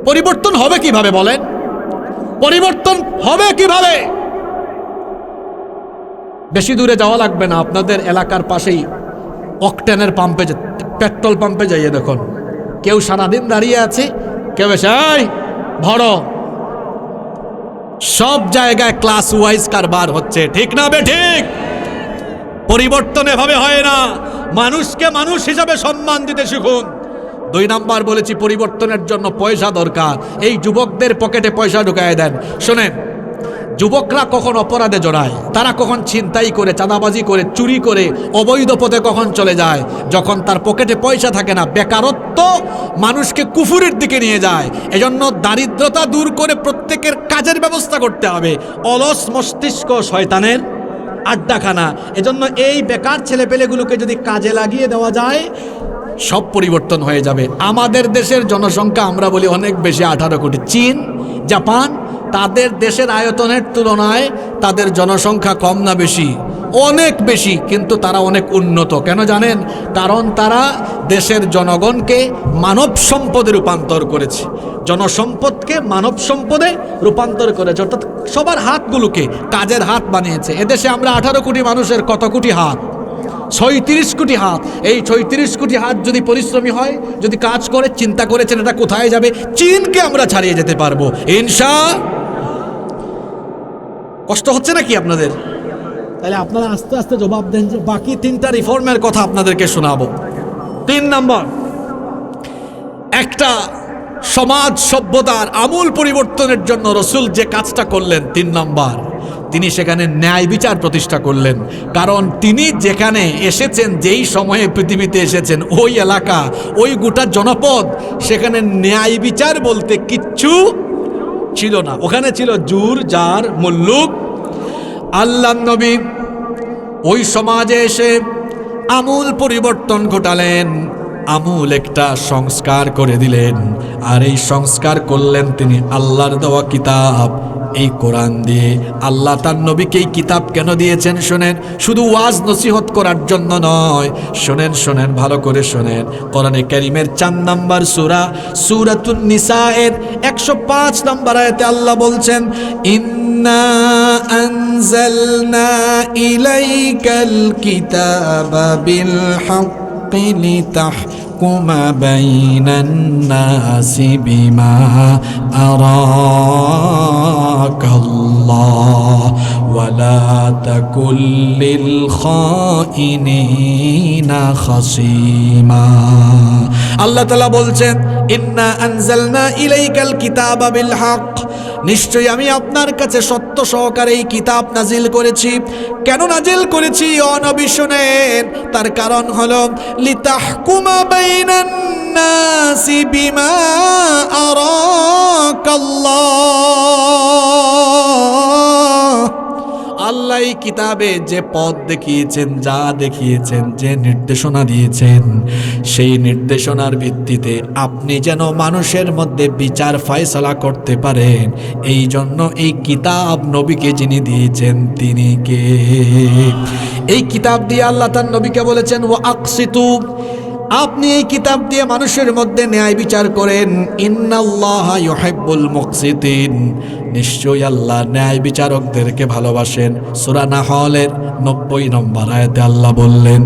পরিবর্তন হবে কিভাবে বলেন? পরিবর্তন হবে কিভাবে? বেশি দূরে যাওয়া লাগবে না, আপনাদের এলাকার পাশেই অকটেনের পাম্পে, পেট্রোল পাম্পে যাইয়ে দেখুন, কেউ সারাদিন দাঁড়িয়ে আছে, কেউ এসে ভরো। সব জায়গায় ক্লাস ওয়াইজ কারবার হচ্ছে, ঠিক না বে ঠিক? পরিবর্তন এভাবে হয় না। মানুষকে মানুষ হিসাবে সম্মান দিতে শিখুন। 2 নাম্বার বলেছি পরিবর্তনের জন্য পয়সা দরকার। এই যুবকদের পকেটে পয়সা ঢুকায় দেন। শোনেন, যুবকরা কখন অপরাধে জড়ায়, তারা কখন ছিনতাই করে, চাঁদাবাজি করে, চুরি করে, অবৈধ পথে কখন চলে যায়? যখন তার পকেটে পয়সা থাকে না। বেকারত্ব মানুষকে কুফুরের দিকে নিয়ে যায়। এজন্য দারিদ্রতা দূর করে প্রত্যেকের কাজের ব্যবস্থা করতে হবে। অলস মস্তিষ্ক শয়তানের আড্ডাখানা। এজন্য এই বেকার ছেলেপেলেগুলোকে যদি কাজে লাগিয়ে দেওয়া যায়, সব পরিবর্তন হয়ে যাবে। আমাদের দেশের জনসংখ্যা আমরা বলি অনেক বেশি, 18 কোটি। চীন, জাপান, তাদের দেশের আয়তনের তুলনায় তাদের জনসংখ্যা কম না বেশি? অনেক বেশি, কিন্তু তারা অনেক উন্নত। কেন জানেন? কারণ তারা দেশের জনগণকে মানব সম্পদে রূপান্তর করেছে, জনসম্পদকে মানব সম্পদে রূপান্তর করেছে, অর্থাৎ সবার হাতগুলোকে কাজের হাত বানিয়েছে। এদেশে আমরা 18 কোটি মানুষের কত কোটি হাত? 36 কোটি হাত। এই 36 কোটি হাত যদি পরিশ্রমী হয়, যদি কাজ করে, চিন্তা করেছেন এটা কোথায় যাবে? চীনকে আমরা ছাড়িয়ে যেতে পারবো ইনশাআল্লাহ। কষ্ট হচ্ছে নাকি আপনাদের? তাহলে আপনারা আস্তে আস্তে জবাব দেন যে বাকি 3টা রিফর্মের কথা আপনাদেরকে শোনাবো। 3 নাম্বার, একটা সমাজ সভ্যতার আমূল পরিবর্তনের জন্য রসুল যে কাজটা করলেন, 3 নাম্বার, তিনি সেখানে ন্যায় বিচার প্রতিষ্ঠা করলেন। কারণ তিনি যেখানে এসেছেন, যেই সময়ে পৃথিবীতে এসেছেন, ওই এলাকা, ওই গোটা জনপদ, সেখানে ন্যায় বিচার বলতে কিচ্ছু ছিল না। ওখানে ছিল জুর জার মুল্লুক। আল্লাহ নবী ওই সমাজে এসে আমূল পরিবর্তন ঘটালেন। আমূল একটা সংস্কার করে দিলেন। আর এই সংস্কার করলেন তিনি আল্লাহর দেওয়া কিতাব এই কোরআন দিয়ে। আল্লাহ তার নবীকে এই কিতাব কেন দিয়েছেন শোনেন, শুধু ওয়াজ নসিহত করার জন্য নয়। শোনেন শোনেন, ভালো করে শোনেন। কোরআনে কারীমের 4 নম্বর সূরা সূরাতুন নিসা এর 105 নম্বর আয়াতে আল্লাহ বলছেন, ইন্না আনজালনা ইলাইকাল কিতাবা বিল হাক্কি লিতাহকুমা বাইনান নাসি বিমা আরাকাল্লাহ ওয়ালা তাকুল লিল খাইনিনা খাসিমা। আল্লাহ তাআলা বলছেন, ইন্না আনজালনা ইলাইকাল কিতাবা বিল হক, নিশ্চয়ই আমি আপনার কাছে সত্য সহকারে এই কিতাব নাজিল করেছি। কেন নাজিল করেছি ও নবী শুনেন, তার কারণ হলো লিতাহকুমা বাইনান নাসি বিমা আরাকাল্লাহ। আল্লাহ এই কিতাবে যে পথ দেখিয়েছেন, যা দেখিয়েছেন, যে নির্দেশনা দিয়েছেন, সেই নির্দেশনার ভিত্তিতে আপনি যেন মানুষের মধ্যে বিচার ফয়সালা করতে পারেন, এই জন্য এই কিতাব নবীকে যিনি দিয়েছেন তিনি কে? এই কিতাব দিয়ে আল্লাহ তার নবীকে বলেছেন, ওয়া আকসিতু, আপনি এই কিতাব দিয়ে মানুষের মধ্যে ন্যায় বিচার করেন। ইন্নাল্লাহা ইউহিব্বুল মুকসিতিন, নিশ্চয়ই আল্লাহ ন্যায় বিচারকদেরকে ভালোবাসেন। সূরা নাহলের 90 নম্বর আয়াতে আল্লাহ বললেন,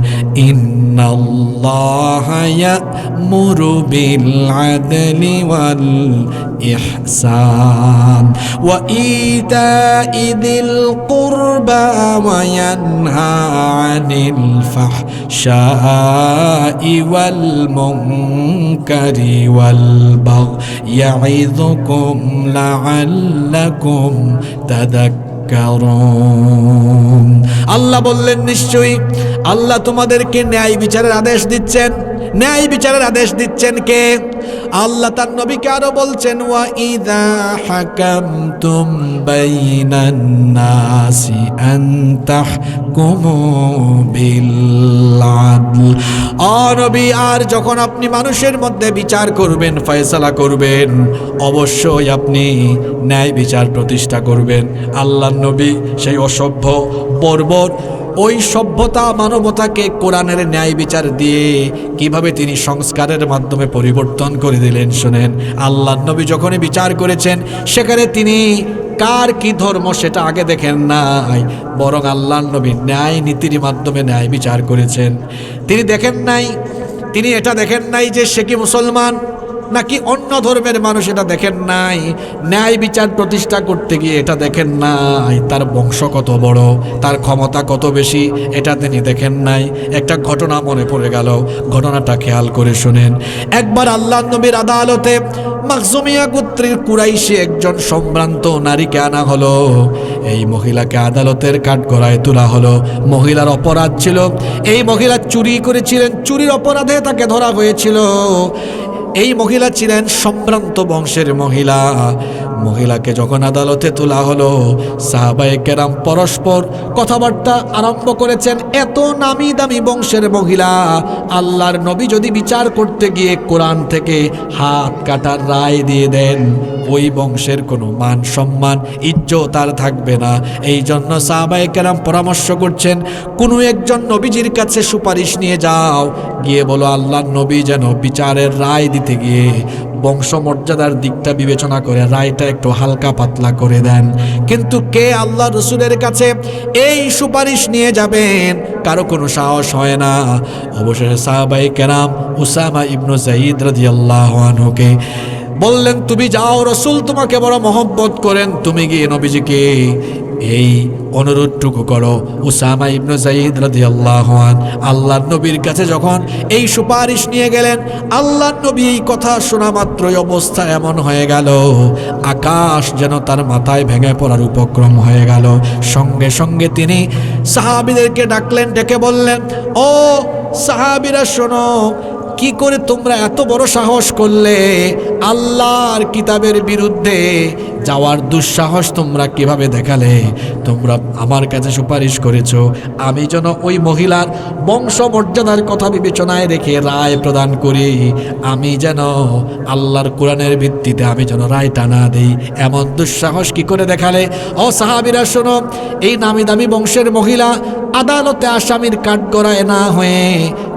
ইন্নাল্লাহা ইয়া'মুরু বিল আদলি ওয়াল ইহসান ওয়া ইতা'i যিল কুরবা ওয়া ইয়ানহা আনিল ফাহশাই ওয়াল মুনকারি ওয়াল বাগই ইয়া'ইযুকুম লাআল্লাকুম তাযাক্কারুন। আল্লাহ বললেন, নিশ্চয়ই আল্লাহ তোমাদেরকে ন্যায় বিচারের আদেশ দিচ্ছেন। ন্যায় বিচারের আদেশ দিচ্ছেন কে? আল্লাহ তার নবীকে আরো বলছেন, ওয়া ইযা হাকামতুম বাইনান নাসি আন তাহকুমু বিল আদল। ও নবী, আর যখন আপনি মানুষের মধ্যে বিচার করবেন, ফয়সালা করবেন, অবশ্যই আপনি ন্যায় বিচার প্রতিষ্ঠা করবেন। আল্লাহর নবী সেই অসভ্য বর্বর ওই সভ্যতা মানবতাকে কোরআনের ন্যায় বিচার দিয়ে কিভাবে তিনি সংস্কারের মাধ্যমে পরিবর্তন করে দিলেন শোনেন। আল্লাহর নবী যখনই বিচার করেছেন, সেখানে তিনি কার কি ধর্ম সেটা আগে দেখেন নাই, বরং আল্লাহর নবী ন্যায় নীতির মাধ্যমে ন্যায় বিচার করেছেন। তিনি দেখেন নাই, তিনি এটা দেখেন নাই যে সে কি মুসলমান নাকি অন্য ধর্মের মানুষ, এটা দেখেন নাই। ন্যায় বিচার প্রতিষ্ঠা করতে গিয়ে এটা দেখেন নাই তার বংশ কত বড়, তার ক্ষমতা কত বেশি, এটা তিনি দেখেন নাই। একটা ঘটনা মনে পড়ে গেল, ঘটনাটা খেয়াল করে শুনেন। একবার আল্লাহর নবীর আদালতে মাখজুমিয়া গোত্রের কুরাইশি একজন সম্ভ্রান্ত নারীকে আনা হলো। এই মহিলাকে আদালতের কাঠগড়ায় তোলা হলো। মহিলার অপরাধ ছিল, এই মহিলা চুরি করেছিলেন, চুরির অপরাধে তাকে ধরা হয়েছিল। এই মহিলা ছিলেন সম্ভ্রান্ত বংশের মহিলা। মহিলাকে যখন আদালতে তোলা হলো, সাহাবায়ে কেরাম পরস্পর কথাবার্তা আরম্ভ করেছেন। এত নামি দামি বংশের মহিলা, আল্লাহর নবী যদি বিচার করতে গিয়ে কোরআন থেকে হাত কাটার রায় দিয়ে দেন, ওই বংশের কোনো মান সম্মান ইজ্জত আর থাকবে না। এই জন্য সাহাবায়ে কেরাম পরামর্শ করছেন, কোনো একজন নবীজির কাছে সুপারিশ নিয়ে যাও, গিয়ে বলো আল্লাহর নবী যেন বিচারের রায় দিতে গিয়ে বংশমর্যাদার দিকটা বিবেচনা করে রায়টা একটু হালকা পাতলা করে দেন। কিন্তু কে আল্লাহ রসুলের কাছে এই সুপারিশ নিয়ে যাবেন, কারো কোনো সাহস হয় না। অবশেষে সাহাবায়ে কেরাম উসামা ইবনু যায়েদ রাদিয়াল্লাহু আনহুকে বললেন, তুমি যাও, রসুল তোমাকে বড় মহব্বত করেন, তুমি গিয়ে নবীজিকে এই অনুরোধটুকু করো। উসামা ইবনু যায়েদ রাদিয়াল্লাহু আনহু আল্লাহর নবীর কাছে যখন এই সুপারিশ নিয়ে গেলেন, আল্লাহর নবী এই কথা শোনা মাত্রই অবস্থা এমন হয়ে গেল, আকাশ যেন তার মাথায় ভেঙে পড়ার উপক্রম হয়ে গেল। সঙ্গে সঙ্গে তিনি সাহাবীদেরকে ডাকলেন, ডেকে বললেন, ও সাহাবীরা শোনো, কি করে তোমরা এত বড় সাহস করলে আল্লাহর কিতাবের বিরুদ্ধে যাওয়ার দুঃসাহস তোমরা কিভাবে দেখালে? তোমরা আমার কাছে সুপারিশ করেছো আমি যেন ওই মহিলার বংশমর্যাদার কথা বিবেচনায় রেখে রায় প্রদান করি, আমি যেন আল্লাহর কোরআনের ভিত্তিতে আমি যেন রায়টা না দিই। এমন দুঃসাহস কি করে দেখালে? ও সাহাবীরা শোনো, এই নামি দামি বংশের মহিলা আদালতে আসামির কাঠগড়ায় না হয়ে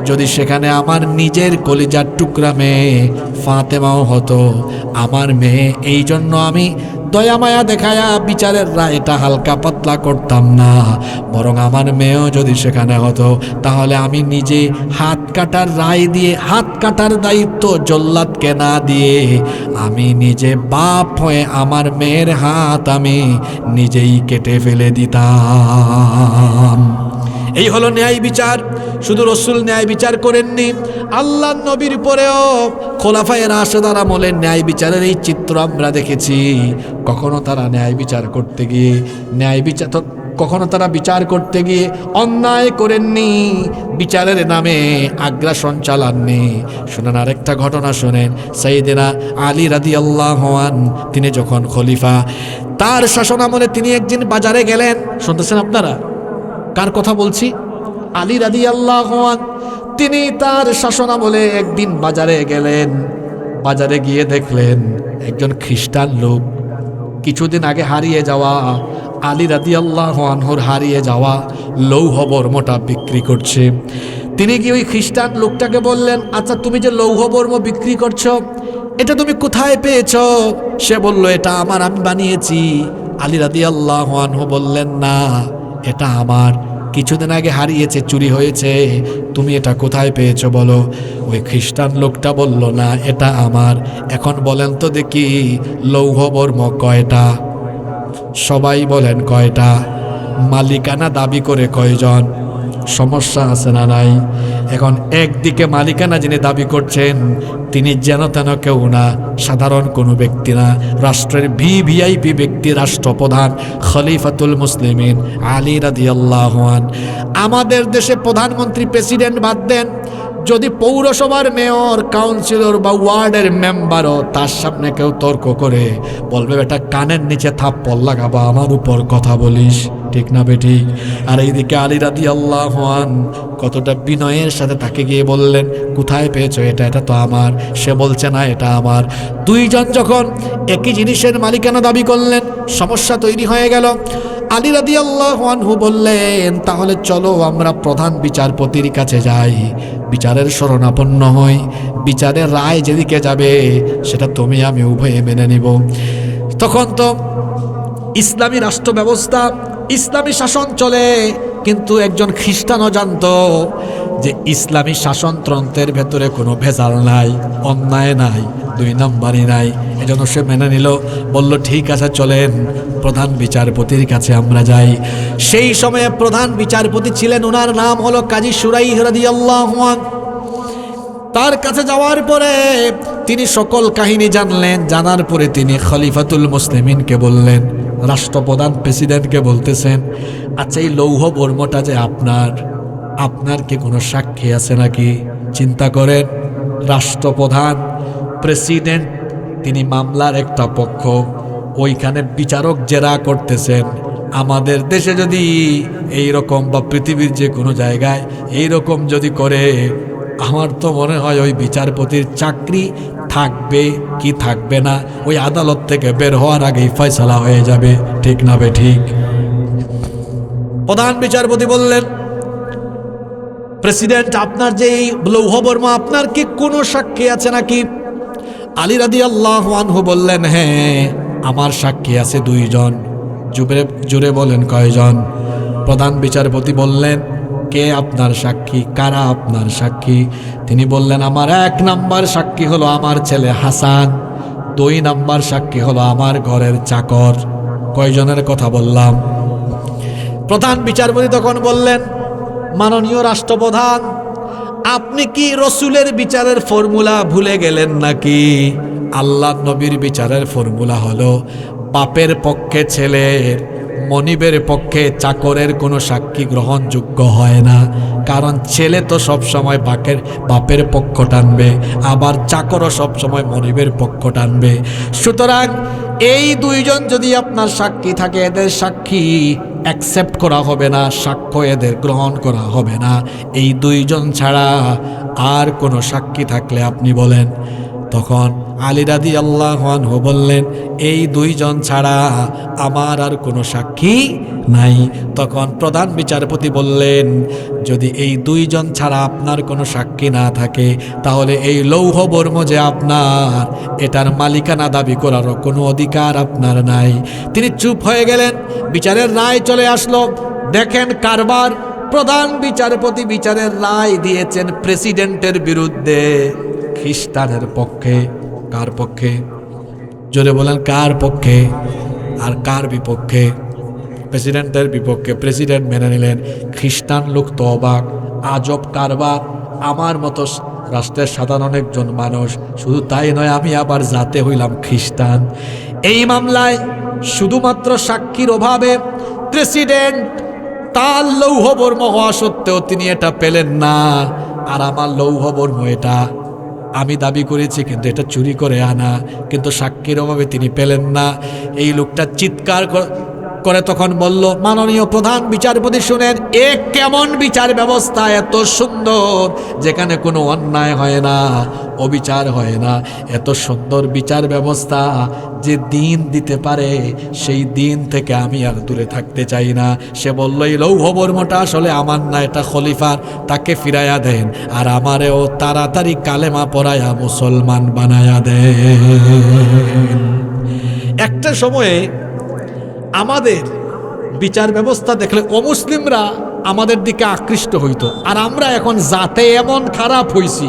যদি সেখানে আমার নিজের কলিজার টুকরা মেয়ে ফাতেমাও হতো, আমার মেয়ে, এই জন্য আমি দয়া মায়া দেখায়া বিচারের রায়টা হালকা পাতলা করতাম না, বরং আমার মেয়েও যদি সেখানে হতো তাহলে আমি নিজে হাত কাটার রায় দিয়ে, হাত কাটার দায়িত্ব জল্লাদকে না দিয়ে আমি নিজে বাপ হয়ে আমার মেয়ের হাত আমি নিজেই কেটে ফেলে দিতাম। এই হলো ন্যায় বিচার। শুধু রসুল ন্যায় বিচার করেননি, আল্লাহ নবীর পরেও খোলাফায়ে রাশেদার আমলের ন্যায় বিচারের এই চিত্র আমরা দেখেছি। কখনো তারা ন্যায় বিচার করতে গিয়ে কখনো তারা বিচার করতে গিয়ে অন্যায় করেননি, বিচারের নামে আগ্রাসন চালাননি। শুনেন আরেকটা ঘটনা শোনেন, সাইয়েদেনা আলী রাদিয়াল্লাহু আনহু তিনি যখন খলিফা, তার শাসনামলে তিনি একদিন বাজারে গেলেন। শুনতেছেন আপনারা কার কথা বলছি? আলী রাদিয়াল্লাহু আনহু তিনি তার শাসনামলে একদিন বাজারে গেলেন। বাজারে গিয়ে দেখলেন একজন খ্রিস্টান লোক কিছুদিন আগে হারিয়ে যাওয়া আলী রাদিয়াল্লাহু আনহুর হারিয়ে যাওয়া লৌহ বর্মটা বিক্রি করছে। তিনি গিয়ে ওই খ্রিস্টান লোকটাকে বললেন, আচ্ছা তুমি যে লৌহ বর্ম বিক্রি করছো এটা তুমি কোথায় পেয়েছো? সে বলল, এটা আমার, আমি বানিয়েছি। আলী রাদিয়াল্লাহু আনহু বললেন, না এটা আমার, কিছুদিন আগে হারিয়েছে, চুরি হয়েছে, তুমি এটা কোথায় পেয়েছো বলো। ওই খ্রিস্টান লোকটা বলল, না এটা আমার। এখন বলেন তো দেখি লৌহ বর্ম কয়টা? সবাই বলেন কয়টা? মালিকানা দাবি করে কয়জন? সমস্যা আছে না নাই? এখন একদিকে মালিকানা যিনি দাবি করছেন তিনি যেন তেন কেউ না, সাধারণ কোনো ব্যক্তি না, রাষ্ট্রের ভিভিআইপি ব্যক্তি, রাষ্ট্রপ্রধান খলিফাতুল মুসলিমিন আলী রাদিয়াল্লাহু আনহু। আমাদের দেশে প্রধানমন্ত্রী, প্রেসিডেন্ট বাদ দেন, যদি পৌরসভার মেয়র, কাউন্সিলর বা ওয়ার্ডের মেম্বারও তার সামনে কেউ তর্ক করে বলবে, বেটা কানের নিচে থাপ্পড় লাগাবো, আমার উপর কথা বলিস, ঠিক না বেঠিক? আর এইদিকে আলী রাদিয়াল্লাহু আনহু কতটা বিনয়ের সাথে তাকে গিয়ে বললেন, কোথায় পেয়েছো এটা? এটা তো আমার। সে বলছে, না এটা আমার। দুইজন যখন একই জিনিসের মালিকানা দাবি করলেন, সমস্যা তৈরি হয়ে গেল। আলী রাদিয়াল্লাহু আনহু বললেন, তাহলে চলো আমরা প্রধান বিচারপতির কাছে যাই, বিচারের শরণাপন্ন হই, বিচারের রায় যেদিকে যাবে সেটা তুমি আমি উভয়ে মেনে নিব। তখন তো ইসলামী রাষ্ট্র ব্যবস্থা, ইসলামী শাসন চলে, কিন্তু একজন খ্রিস্টানও জানতো যে ইসলামী শাসনতন্ত্রের ভেতরে কোনো ভেজাল নাই, অন্যায় নাই, দুই নম্বরই নাই। এজন্য সে মেনে নিল, বলল ঠিক আছে চলেন প্রধান বিচারপতির কাছে আমরা যাই। সেই সময়ে প্রধান বিচারপতি ছিলেন, ওনার নাম হলো কাজী শুরাইহ রাদিয়াল্লাহু আনহু। তার কাছে যাওয়ার পরে তিনি সকল কাহিনী জানলেন। জানার পরে তিনি খলিফাতুল মুসলিমিনকে বললেন, রাষ্ট্রপ্রধান প্রেসিডেন্টকে বলতেছেন, আচ্ছা এই লৌহ বর্মটা যে আপনার কি কোনো সাক্ষী আছে নাকি? চিন্তা করেন, রাষ্ট্রপ্রধান প্রেসিডেন্ট তিনি মামলার একটা পক্ষ, ওইখানে বিচারক জেরা করতেছেন। আমাদের দেশে যদি এই রকম বা পৃথিবীর যে কোনো জায়গায় এই রকম যদি করে, আমার তো মনে হয় ওই বিচারপতির চাকরি থাকবে কি থাকবে না ওই আদালত থেকে বের হওয়ার আগেই ফয়সালা হয়ে যাবে, ঠিক না বে ঠিক? প্রধান বিচারপতি বললেন, প্রেসিডেন্ট আপনার যে এই লৌহ বর্ম, আপনার কি কোনো সাক্ষী আছে নাকি? আলী রাদিয়াল্লাহু আনহু বললেন, হ্যাঁ আমার সাক্ষী আছে দুইজন। জুড়ে বলেন কয়জন? প্রধান বিচারপতি বললেন, কে আপনার সাক্ষী? কারা আপনার সাক্ষী? তিনি বললেন, আমার 1 নাম্বার সাক্ষী হলো আমার ছেলে হাসান, 2 নাম্বার সাক্ষী হলো আমার ঘরের চাকর। কয়জনের কথা বললাম? প্রধান বিচারপতি তখন বললেন, মাননীয় রাষ্ট্রপ্রধান, আপনি কি রসুলের বিচারের ফর্মুলা ভুলে গেলেন নাকি? আল্লাহ নবীর বিচারের ফর্মুলা হলো বাপের পক্ষে ছেলের, মনিবের পক্ষে চাকরের কোনো সাক্ষী গ্রহণযোগ্য হয় না। কারণ ছেলে তো সব সময় বাপের পক্ষ টানবে, আবার চাকরও সব সময় মনিবের পক্ষ টানবে। সুতরাং এই দুইজন যদি আপনার সাক্ষী থাকে, এদের সাক্ষী অ্যাকসেপ্ট করা হবে না, সাক্ষ্য এদের গ্রহণ করা হবে না। এই দুইজন ছাড়া আর কোনো সাক্ষী থাকলে আপনি বলেন। তখন আলী রাদিয়াল্লাহু আনহু বললেন, এই দুইজন ছাড়া আমার আর কোনো সাক্ষী নাই। তখন প্রধান বিচারপতি বললেন, যদি এই দুইজন ছাড়া আপনার কোনো সাক্ষী না থাকে, তাহলে এই লৌহ বর্ম যে আপনার, এটার মালিকানা দাবি করারও কোনো অধিকার আপনার নাই। তিনি চুপ হয়ে গেলেন। বিচারের রায় চলে আসলো। দেখেন কারবার, প্রধান বিচারপতি বিচারের রায় দিয়েছেন প্রেসিডেন্টের বিরুদ্ধে, খ্রিস্টানের পক্ষে। কার পক্ষে? জোরে বলেন, কার পক্ষে আর কার বিপক্ষে? প্রেসিডেন্টের বিপক্ষে। প্রেসিডেন্ট মেনে নিলেন। খ্রিস্টান লোক তো অবাক, আজব কারবার। আমার মতো রাষ্ট্রের সাধারণ একজন মানুষ, শুধু তাই নয়, আমি আবার জাতে হইলাম খ্রিস্টান। এই মামলায় শুধুমাত্র সাক্ষীর অভাবে প্রেসিডেন্ট, তার লৌহবর্ম হওয়া সত্ত্বেও তিনি এটা পেলেন না। আর আমার লৌহবর্ম এটা আমি দাবি করেছি, কিন্তু এটা চুরি করে আনা, কিন্তু সাক্ষীর অভাবে তিনি পেলেন না। এই লোকটা চিৎকার করে তখন বলল, মাননীয় প্রধান বিচারপতি শুনেন, এ কেমন বিচার ব্যবস্থা, এত সুন্দর, যেখানে কোনো অন্যায় হয় না, অবিচার হয় না, এত সুন্দর বিচার ব্যবস্থা যে দিন দিতে পারে, সেই দিন থেকে আমি আর দূরে থাকতে চাই না। সে বলল, এই লৌহবর্মটা আসলে আমার না, এটা খলিফার, তাকে ফিরাইয়া দেন, আর আমারেও তাড়াতাড়ি কালেমা পড়ায়া মুসলমান বানায়া দেন। একটা সময়ে আমাদের বিচার ব্যবস্থা দেখলে অমুসলিমরা আমাদের দিকে আকৃষ্ট হইতো, আর আমরা এখন জাতে এমন খারাপ হইছি,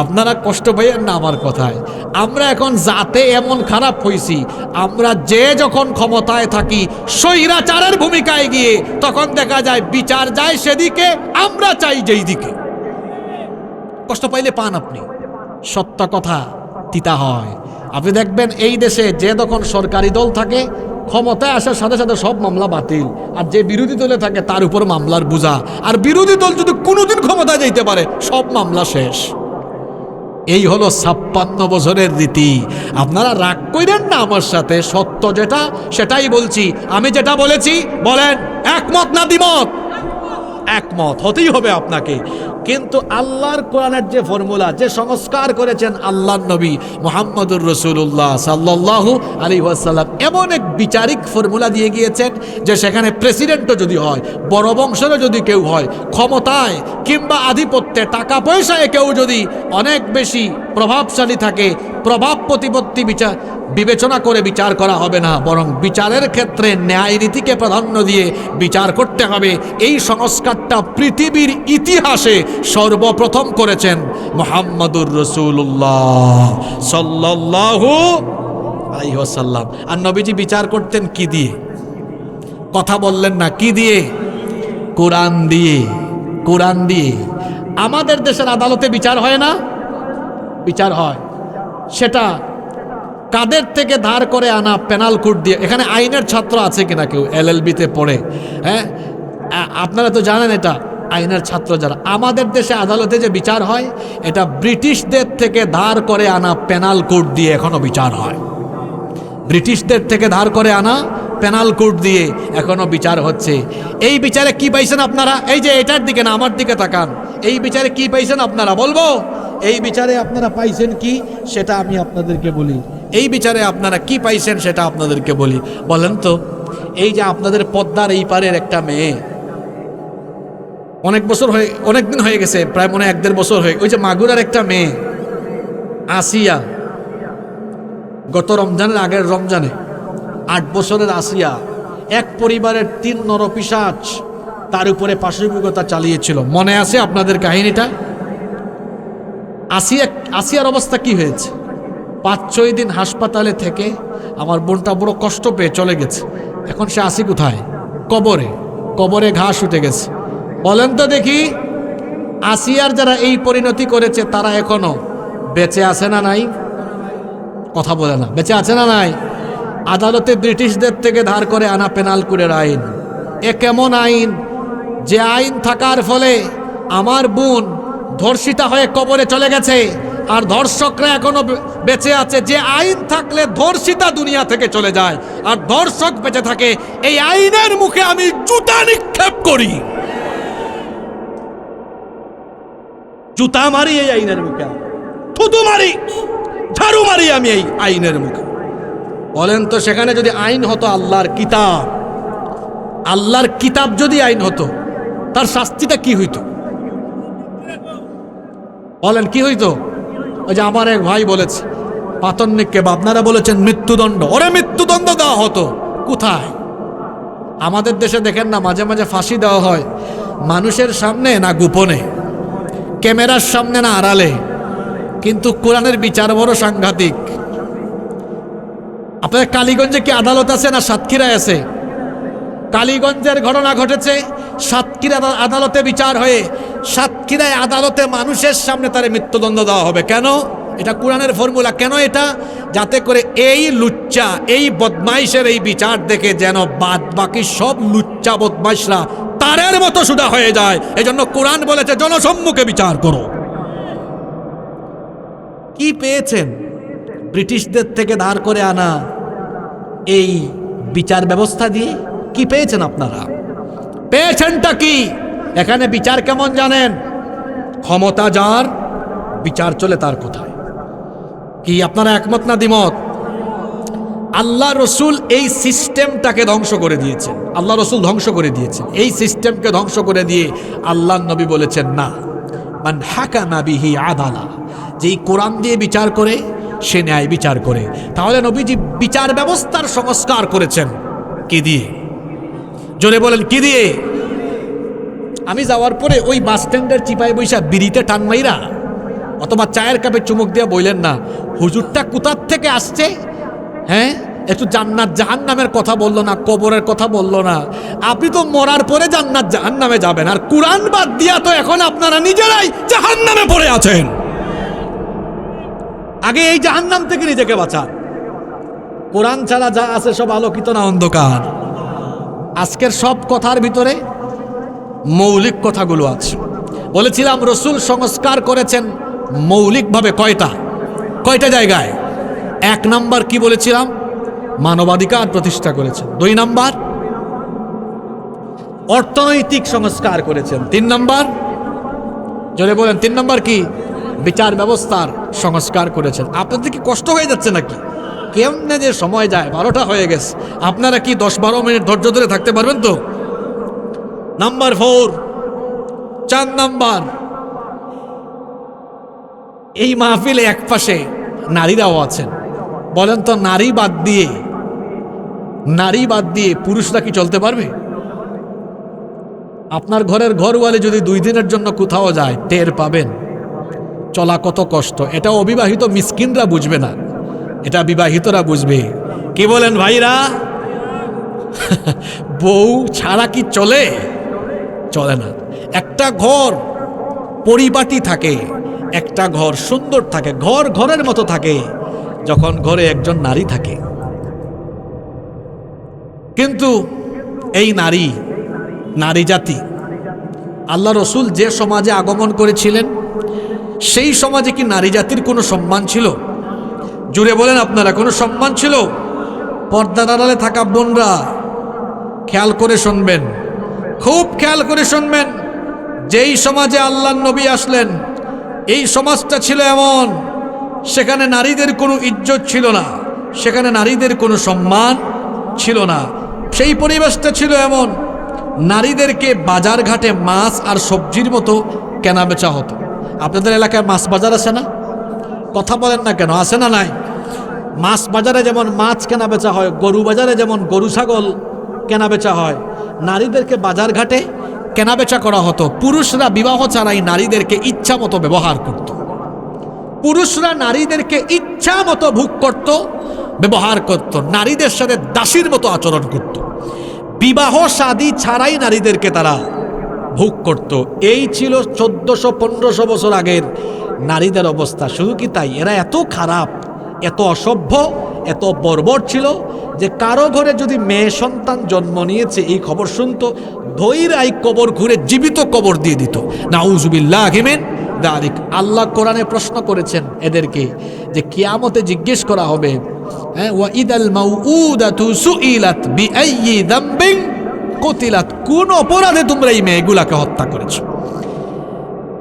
আপনারা কষ্ট পাইয়েন না আমার কথায়, আমরা এখন জাতে এমন খারাপ হইছি, আমরা যে যখন ক্ষমতায় থাকি স্বৈরাচারের ভূমিকায় গিয়ে তখন দেখা যায় বিচার যায় সেদিকে, আমরা চাই যেই দিকে। কষ্ট পাইলে পান আপনি, সত্য কথা তিতা হয়। আপনি দেখবেন এই দেশে যে তখন সরকারি দল থাকে, ক্ষমতায় আসার সাথে সাথে সব মামলা বাতিল, আর যে বিরোধী দলে থাকে তার উপর মামলার বোঝা, আর বিরোধী দল যদি কোনোদিন ক্ষমতায় যাইতে পারে সব মামলা শেষ। এই হলো 56 বছরের রীতি। আপনারা রাগ কইরেন না আমার সাথে, সত্য যেটা সেটাই বলছি। আমি যেটা বলেছি বলেন একমত না দ্বিমত? একমত হতেই হবে আপনাকে। কিন্তু আল্লাহর কোরআনের যে ফর্মুলা, যে সংস্কার করেছেন আল্লাহর নবী মুহাম্মদুর রাসূলুল্লাহ সাল্লাল্লাহু আলাইহি ওয়াসাল্লাম, এমন এক বিচারিক ফর্মুলা দিয়ে গিয়েছেন যে সেখানে প্রেসিডেন্টও যদি হয়, বড় বংশেরও যদি কেউ হয়, ক্ষমতায় কিংবা আধিপত্যে, টাকা পয়সায় কেউ যদি অনেক বেশি প্রভাবশালী থাকে, প্রভাব প্রতিপত্তি বিবেচনা করে বিচার করা হবে না, বরং বিচারের ক্ষেত্রে ন্যায় নীতিকে প্রাধান্য দিয়ে বিচার করতে হবে। এই সংস্কারটা পৃথিবীর ইতিহাসে সর্বপ্রথম করেছেন মুহাম্মদুর রাসূলুল্লাহ সাল্লাল্লাহু আলাইহি ওয়াসাল্লাম। আর নবীজি বিচার করতেন কি দিয়ে? কথা বললেন না, কি দিয়ে? কোরআন দিয়ে। কোরআন দিয়ে। আমাদের দেশের আদালতে বিচার হয় না? বিচার হয়। সেটা কাদের থেকে ধার করে আনা পেনাল কোড দিয়ে। এখানে আইনের ছাত্র আছে কিনা কেউ? LLB-তে পড়ে? হ্যাঁ, আপনারা তো জানেন এটা, আইনের ছাত্র যারা। আমাদের দেশে আদালতে যে বিচার হয়, এটা ব্রিটিশদের থেকে ধার করে আনা পেনাল কোড দিয়ে এখনো বিচার হয়। ব্রিটিশদের থেকে ধার করে আনা পেনাল কোড দিয়ে এখনো বিচার হচ্ছে। এই বিচারে কি পাইছেন আপনারা? এই যে এটার দিকে না, আমার দিকে তাকান। এই বিচারে কি পাইছেন আপনারা? বলবো এই বিচারে আপনারা পাইছেন কি সেটা আমি আপনাদেরকে বলি। এই বিচারে আপনারা কি পাইছেন সেটা আপনাদেরকে বলি। বলেন তো, এই যে আপনাদের পদ্মার এই পারের একটা মেয়ে, অনেক দিন হয়ে গেছে, প্রায় মনে 1-1.5 বছর হয়ে, ওই যে মাগুরার একটা মেয়ে আসিয়া, গত রমজানের আগের রমজানে 8 বছরের আসিয়া, এক পরিবারের 3 নরপিশাচ তার উপরে পাশবিকতা চালিয়েছিল। মনে আছে আপনাদের কাহিনীটা? আসিয়ার অবস্থা কি হয়েছে? 5-6 দিন হাসপাতালে থেকে আমার বোনটা বড় কষ্ট পেয়ে চলে গেছে। এখন সে আসি কোথায়? কবরে ঘাস উঠে গেছে। বলেন তো দেখি, আসিয়ার যারা এই পরিণতি করেছে তারা এখনো বেঁচে আছে না নাই? কথা বলে না, বেঁচে আছে না নাই? আদালতে ব্রিটিশদের থেকে ধার করে আনা পেনাল কোডের আইন, এ কেমন আইন যে আইন থাকার ফলে আমার বোন ধর্ষিতা হয়ে কবরে চলে গেছে আর ধর্ষকরা এখনো বেঁচে আছে, যে আইন থাকলে ধর্ষিতা দুনিয়া থেকে চলে যায় আর ধর্ষক বেঁচে থাকে, এই আইনের মুখে আমি জুতা নিক্ষেপ করি, জুতা মারি এই আইনের মুখে, থুতু মারি, ঝাড়ু মারি আমি এই আইনের মুখে। বলেন তো সেখানে যদি আইন হতো আল্লাহর কিতাব, আল্লাহর কিতাব যদি আইন হতো, তার শাস্তিটা কি হইতো? বলেন কি হইতো? ওই যে আমার এক ভাই বলেছে পাতন নিক্ষেপ, আপনারা বলেছেন মৃত্যুদণ্ড, ওরে মৃত্যুদণ্ড দেওয়া হতো। কোথায়? আমাদের দেশে দেখেন না মাঝে মাঝে ফাঁসি দেওয়া হয়, মানুষের সামনে না গোপনে, ক্যামেরার সামনে না আড়ালে, কিন্তু কোরআনের বিচার বড় সাংঘাতিক। আপনাদের কালীগঞ্জে কি আদালত আছে না সাতক্ষীরায় আছে? কালীগঞ্জের ঘটনা ঘটেছে, সাতক্ষীরা আদালতে বিচার হয়ে সাতক্ষীরায় আদালতে মানুষের সামনে তার মৃত্যুদণ্ড দেওয়া হবে। কেন? এটা কোরআনের ফর্মুলা। কেন এটা? যাতে করে এই লুচ্চা, এই বদমাইশের এই বিচার দেখে যেন বাদ বাকি সব লুচ্চা বদমাইশরা তারের মতো সুদা হয়ে যায়। এই জন্য কোরআন বলেছে জনসম্মুখে বিচার করো। কি পেয়েছেন? ব্রিটিশদের থেকে ধার করে আনা এই বিচার ব্যবস্থা দিয়ে কি পেয়েছেন আপনারা? পেয়েছেনটা কি? এখানে বিচার কেমন জানেন? ক্ষমতা যার, বিচার চলে তার কোথায়। কি আপনারা একমত না দ্বিমত? আল্লাহ রসুল এই সিস্টেমটাকে ধ্বংস করে দিয়েছেন, আল্লাহ রসুল ধ্বংস করে দিয়েছেন এই সিস্টেমকে। ধ্বংস করে দিয়ে আল্লাহ নবী বলেছেন না, মান হাকামা বিহি আদালা, যেই কোরআন দিয়ে বিচার করে সে ন্যায় বিচার করে। তাহলে নবীজি বিচার ব্যবস্থার সংস্কার করেছেন কি দিয়ে? জোরে বলেন কি দিয়ে? আমি যাওয়ার পরে ওই বাস স্ট্যান্ডের চিপায় বৈশা বিড়িতে টান মাইরা অথবা চায়ের কাপে চুমুক দিয়ে বললেন না হুজুরটা কোথার থেকে আসছে, হ্যাঁ একটু জান্নাত জাহান্নামের কথা বললো না, কবরের কথা বললো না। আপনি তো মরার পরে জান্নাত জাহান্নামে যাবেন, আর কোরআন বাদ দিয়া তো এখন আপনারা নিজেরাই জাহান্নামে পড়ে আছেন। আগে এই জাহান্নাম থেকে নিজেকে বাঁচান। কোরআন ছাড়া যা আছে সব আলোকিত না অন্ধকার? আজকের সব কথার ভিতরে মৌলিক কথাগুলো আছে। বলেছিলাম রসুল সংস্কার করেছেন মৌলিকভাবে কয়টা জায়গায়? 1 নাম্বার কি বলেছিলাম? মানবাধিকার প্রতিষ্ঠা করেছেন। 2 নাম্বার অর্থনৈতিক সংস্কার করেছেন। 3 নাম্বার, জোরে বলেন 3 নাম্বার কি? বিচার ব্যবস্থার সংস্কার করেছেন। আপনাদের কি কষ্ট হয়ে যাচ্ছে নাকি? কেমনে যে সময় যায়, 12টা হয়ে গেছে। আপনারা কি 10-12 মিনিট ধৈর্য ধরে থাকতে পারবেন তো? নাম্বার 4, 4 নাম্বার, এই মাহফিলে এক পাশে নারীরাও আছেন। বলেন তো নারী বাদ দিয়ে পুরুষরা কি চলতে পারবে? আপনার ঘরের ঘরওয়ালি যদি 2 দিনের জন্য কোথাও যায়, টের পাবেন চলা কত কষ্ট। এটা অবিবাহিত মিসকিনরা বুঝবে না, এটা বিবাহিতরা বুঝবে। কি বলেন ভাইরা? বউ ছাড়া কি চলে? চলে না। একটা ঘর পরিপাটি থাকে, একটা ঘর সুন্দর থাকে, ঘর ঘরের মতো থাকে যখন ঘরে একজন নারী থাকে। কিন্তু এই নারী জাতি, আল্লাহ রসুল যে সমাজে আগমন করেছিলেন সেই সমাজে কি নারী জাতির কোনো সম্মান ছিল? জুড়ে বলেন আপনারা, কোনো সম্মান ছিল? পর্দার আড়ালে থাকা বোনরা খেয়াল করে শুনবেন, খুব খেয়াল করে শুনবেন। যেই সমাজে আল্লাহর নবী আসলেন এই সমাজটা ছিল এমন, সেখানে নারীদের কোনো ইজ্জত ছিল না, সেখানে নারীদের কোনো সম্মান ছিল না। সেই পরিবেশটা ছিল এমন, নারীদেরকে বাজার ঘাটে মাছ আর সবজির মতো কেনা বেচা হতো। আপনাদের এলাকায় মাছ বাজার আছে না? কথা বলেন না কেন? আছে না নাই? মাছ বাজারে যেমন মাছ কেনা বেচা হয়, গরু বাজারে যেমন গরু ছাগল কেনা বেচা হয়, নারীদেরকে বাজার ঘাটে কেনা বেচা করা হতো। পুরুষরা বিবাহ ছাড়াই নারীদেরকে ইচ্ছা মতো ব্যবহার করত। পুরুষরা নারীদেরকে ইচ্ছা মতো ভোগ করত, ব্যবহার করত, নারীদের সাথে দাসীর মতো আচরণ করত। বিবাহ শাদী ছাড়াই নারীদেরকে তারা ভোগ করত। এই ছিল 1400-1500 বছর আগের নারীদের অবস্থা। শুধু কি তাই, এরা এত খারাপ, এত অসভ্য, এত বর্বর ছিল যে কারো ঘরে যদি মেয়ে সন্তান জন্ম নিয়েছে এই খবর শুনতো, ধৈরাই কবর ঘুরে জীবিত কবর দিয়ে দিত। নাউযুবিল্লাহি মিন যালিক। আল্লাহ কোরআনে প্রশ্ন করেছেন এদেরকে যে কিয়ামতে জিজ্ঞেস করা হবে, ওয়া ইদাল মাউউদাতু সুইলাত বিআইয়ি যামবিন কুতিলাত, কোন অপরাধে তোমরা এই মেয়েগুলাকে হত্যা করেছো।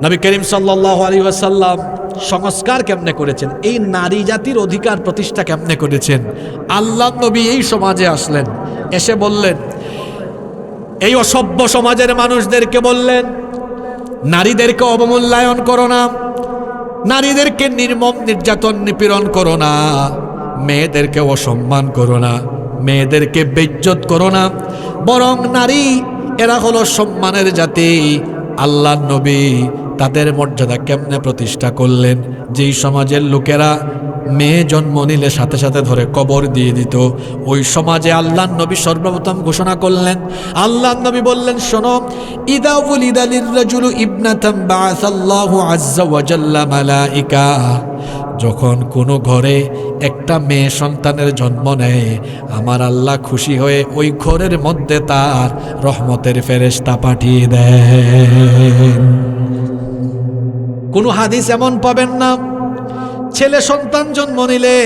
নবী করিম সাল্লাল্লাহু আলাইহি ওয়াসাল্লাম সংস্কার কেমনে করেছেন, এই নারী জাতির অধিকার প্রতিষ্ঠা কেমনে করেছেন। আল্লাহ নবী এই সমাজে আসলেন, এসে বললেন, এই অসভ্য সমাজের মানুষদেরকে বললেন, নারীদেরকে অবমূল্যায়ন করো না, নারীদেরকে নির্মম নির্যাতন নিপীড়ন করো না, মেয়েদেরকে অসম্মান করো না, মেয়েদেরকে বেইজ্জত করো না, বরং নারী এরা হলো সম্মানের জাতি। আল্লাহর নবী তাদের মর্যাদা কেমনে প্রতিষ্ঠা করলেন, যেই সমাজের লোকেরা মেয়ে জন্ম নিলে সাথে সাথে ধরে কবর দিয়ে দিত, ওই সমাজে আল্লাহর নবী সর্বপ্রথম ঘোষণা করলেন। আল্লাহর নবী বললেন, শোনো, ইদা উলিদা লিররাজুলু ইবনাতাম বাআসাল্লাহু আযজা ওয়া জাল্লা মালাইকা, যখন কোনো ঘরে একটা মেয়ে সন্তানের জন্ম নেয়, আমার আল্লাহ খুশি হয়ে ওই ঘরের মধ্যে তার রহমতের ফেরেশতা পাঠিয়ে দেন। কোনো হাদিস এমন পাবেন না ছেলে সন্তান জন্ম নিলে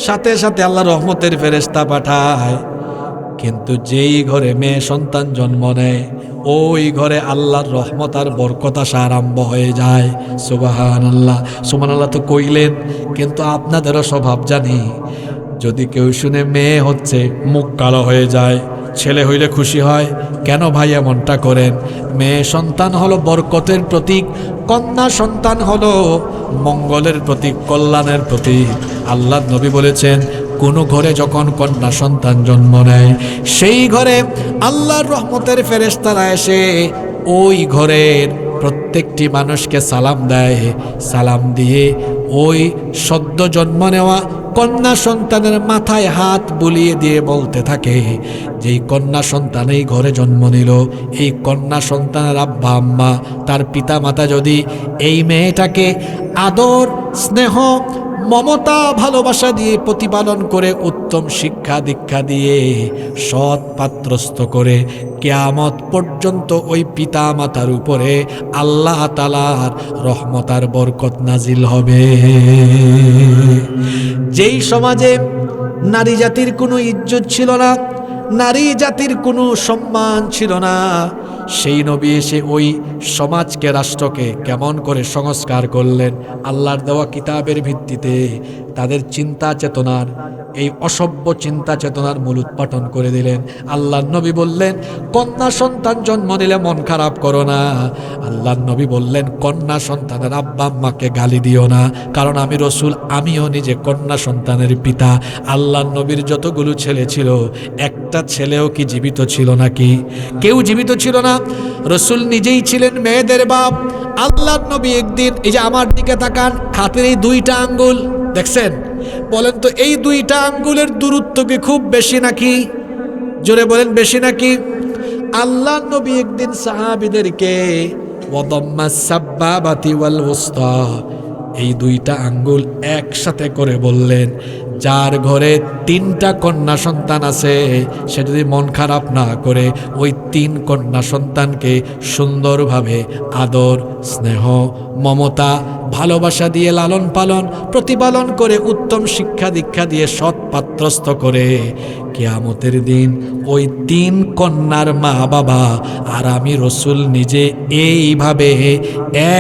সাথে সাথে আল্লাহ রহমতের ফেরেশতা পাঠায়, কিন্তু যেই ঘরে মেয়ে সন্তান জন্ম নেয় ওই ঘরে আল্লাহর রহমত আর বরকত আসা আরম্ভ হয়ে যায়। সুবহানাল্লাহ। সুবহানাল্লাহ তো কইলেন, কিন্তু আপনাদেরও স্বভাব জানি, যদি কেউ শুনে মেয়ে হচ্ছে মুখ কালো হয়ে যায়, ছেলে হইলে খুশি হয়। কেন ভাই এমনটা করেন? মেয়ে সন্তান হলো বরকতের প্রতীক, কন্যা সন্তান হলো মঙ্গলের প্রতীক, কল্যাণের প্রতীক। আল্লাহর নবী বলেছেন, কোনো ঘরে যখন কন্যা সন্তান জন্ম নেয়, সেই ঘরে আল্লাহর রহমতের ফেরেশতারা এসে ওই ঘরের প্রত্যেকটি মানুষকে সালাম দেয়। সালাম দিয়ে ওই সদ্য জন্ম নেওয়া কন্যা সন্তানের মাথায় হাত বুলিয়ে দিয়ে বলতে থাকে, যেই কন্যা সন্তান এই ঘরে জন্ম নিল, এই কন্যা সন্তানের আব্বা আম্মা তার পিতা মাতা যদি এই মেয়েটাকে আদর স্নেহ মমতা ভালোবাসা দিয়ে প্রতিপালন করে, উত্তম শিক্ষা দীক্ষা দিয়ে সৎ পাত্রস্থ করে, কিয়ামত পর্যন্ত ওই পিতা মাতার উপরে আল্লাহ তাআলার রহমত আর বরকত নাজিল হবে। যেই সমাজে নারী জাতির কোনো ইজ্জত ছিল না, নারী জাতির কোনো সম্মান ছিল না, সেই নবী এসে ওই সমাজকে রাষ্ট্রকে কেমন করে সংস্কার করলেন। আল্লাহর দেওয়া কিতাবের ভিত্তিতে তাদের চিন্তা চেতনার, এই অসভ্য চিন্তা চেতনার মূল উৎপাটন করে দিলেন। আল্লাহর নবী বললেন, কন্যা সন্তান জন্ম নিলে মন খারাপ করো না। আল্লাহর নবী বললেন, কন্যা সন্তানের আব্বা আম্মাকে গালি দিও না, কারণ আমি রসুল, আমিও নিজে কন্যা সন্তানের পিতা। আল্লাহর নবীর যতগুলো ছেলে ছিল, একটা ছেলেও কি জীবিত ছিল নাকি? কেউ জীবিত ছিল না। রসুল নিজেই ছিলেন মেয়েদের বাপ। আল্লাহর নবী একদিন, এই যে আমার দিকে তাকান, হাতের এই দুইটা আঙ্গুল দেখছেন, বলেন তো এই দুইটা আঙ্গুলের দূরত্ব কি খুব বেশি নাকি? জোরে বলেন, বেশি নাকি? আল্লাহর নবী একদিন সাহাবীদেরকে ওয়াদাম্মাস সাব্বাবাতি ওয়াল উসতা, এই দুইটা আঙ্গুল একসাথে করে বললেন, যার ঘরে 3টা কন্যা সন্তান আছে, সে যদি মন খারাপ না করে ওই 3 কন্যা সন্তানকে সুন্দরভাবে আদর স্নেহ মমতা ভালোবাসা দিয়ে লালন পালন প্রতিপালন করে, উত্তম শিক্ষা দীক্ষা দিয়ে সৎ পাত্রস্থ করে, কিয়ামতের দিন ওই 3 কন্যার মা বাবা আর আমি রসুল নিজে এইভাবে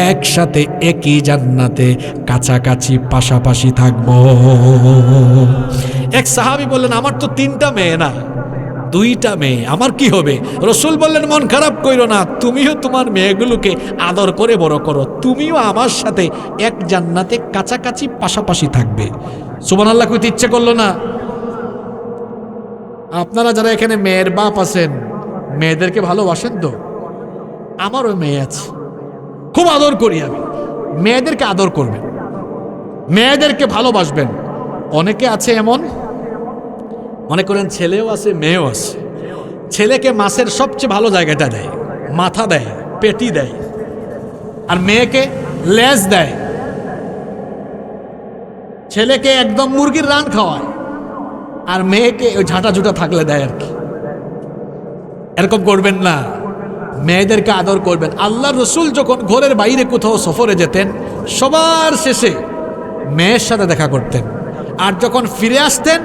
একসাথে একই জান্নাতে কাছাকাছি পাশাপাশি থাকব। এক সাহাবী বললেন, আমার তো 3টা মেয়ে না, 2টা মেয়ে, আমার কি হবে? রসুল বললেন, মন খারাপ কইরো না, তুমিও তোমার মেয়েগুলোকে আদর করে বড় করো, তুমিও আমার সাথে এক জান্নাতে কাছাকাছি পাশাপাশি থাকবে। সুবহানাল্লাহ কইতে ইচ্ছে করলো না? আপনারা যারা এখানে মেয়ের বাপ আছেন, মেয়েদেরকে ভালোবাসেন তো? আমারও মেয়ে আছে, খুব আদর করি আমি। মেয়েদেরকে আদর করবেন, মেয়েদেরকে ভালোবাসবেন। অনেকে আছে এমন, মনে করেন ছেলেও আছে মেয়েও আছে, ছেলেকে মাছের সবচেয়ে ভালো জায়গাটা দেয়, মাথা দেয়, পেটি দেয়, আর মেয়েকে লেজ দেয়। ছেলেকে একদম মুরগির রান খাওয়ায়, আর মেয়েকে ওই ঝাঁটা ঝুটা থাকলে দেয় আর কি। এরকম করবেন না। মেয়েদেরকে আদর করবেন। আল্লাহ রসুল যখন ঘরের বাইরে কোথাও সফরে যেতেন সবার শেষে মেয়ের সাথে দেখা করতেন, আর যখন ফিরে আসতেন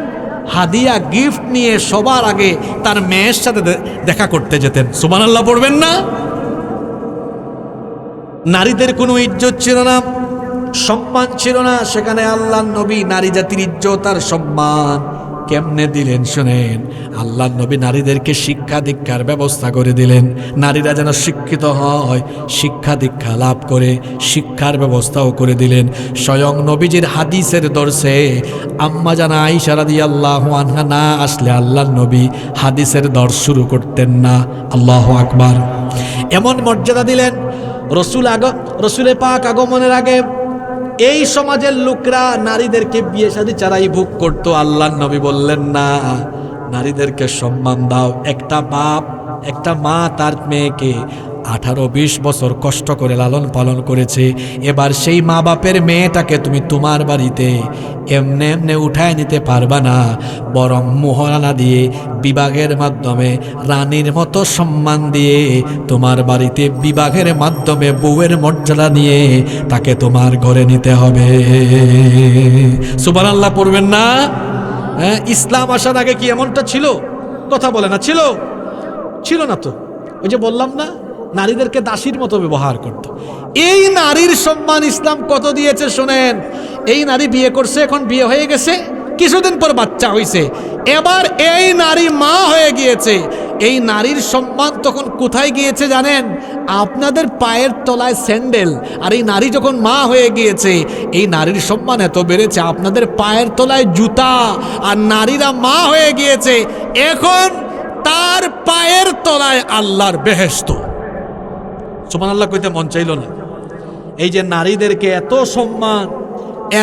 হাদিয়া গিফট নিয়ে সবার আগে তার মেয়ের সাথে দেখা করতে যেতেন। সুবহানাল্লাহ পড়বেন না? নারীদের কোনো ইজ্জত ছিল না, সম্মান ছিল না, সেখানে আল্লাহ নবী নারী জাতির ইজ্জত আর সম্মান কেমনে দিলেন শুনেন। আল্লাহ নবী নারীদেরকে শিক্ষা দীক্ষার ব্যবস্থা করে দিলেন, নারীরা যেন শিক্ষিত হয়, শিক্ষা দীক্ষা লাভ করে শিক্ষার ব্যবস্থাও করে দিলেন। স্বয়ং নবীজির হাদিসের দর্শে আম্মা জানা আয়েশা রাদিয়াল্লাহু আনহা না আসলে আল্লাহ নবী হাদিসের দর্শ শুরু করতেন না। আল্লাহু আকবার। এমন মর্যাদা দিলেন। রসুলের পাক আগমনের আগে এই সমাজের লোকরা নারীদেরকে বিয়ে শাদী ছাড়াই ভোগ করতো। আল্লাহ নবী বললেন না, নারীদেরকে সম্মান দাও। একটা বাপ একটা মা তার মেয়েকে 18-20 বছর কষ্ট করে লালন পালন করেছে, এবার সেই মা বাপের মেয়েটাকে তুমি তোমার বাড়িতে এমনে এমনে উঠায় নিতে পারবা না, বরং মোহরানা দিয়ে বিবাহের মাধ্যমে রানীর মতো সম্মান দিয়ে তোমার বাড়িতে বিবাহের মাধ্যমে বউয়ের মর্যাদা নিয়ে তাকে তোমার ঘরে নিতে হবে। সুবহানাল্লাহ পড়বেন না? হ্যাঁ, ইসলাম আসার আগে কি এমনটা ছিল? কথা বলে না, ছিল? ছিল না তো। ওই যে বললাম না, নারীদেরকে দাসীর মতো ব্যবহার করত। এই নারীর সম্মান ইসলাম কত দিয়েছে শোনেন। এই নারী বিয়ে করছে, এখন বিয়ে হয়ে গেছে, কিছুদিন পর বাচ্চা হয়েছে, এবার এই নারী মা হয়ে গিয়েছে। এই নারীর সম্মান তখন কোথায় গিয়েছে জানেন? আপনাদের পায়ের তলায় স্যান্ডেল। আর এই নারী যখন মা হয়ে গিয়েছে, এই নারীর সম্মান এত বেড়েছে আপনাদের পায়ের তলায় জুতা। আর নারীরা মা হয়ে গিয়েছে, এখন তার পায়ের তলায় আল্লাহর বেহেশত। সুবহানাল্লাহ কইতে মন চাইল না। এই যে নারীদেরকে এত সম্মান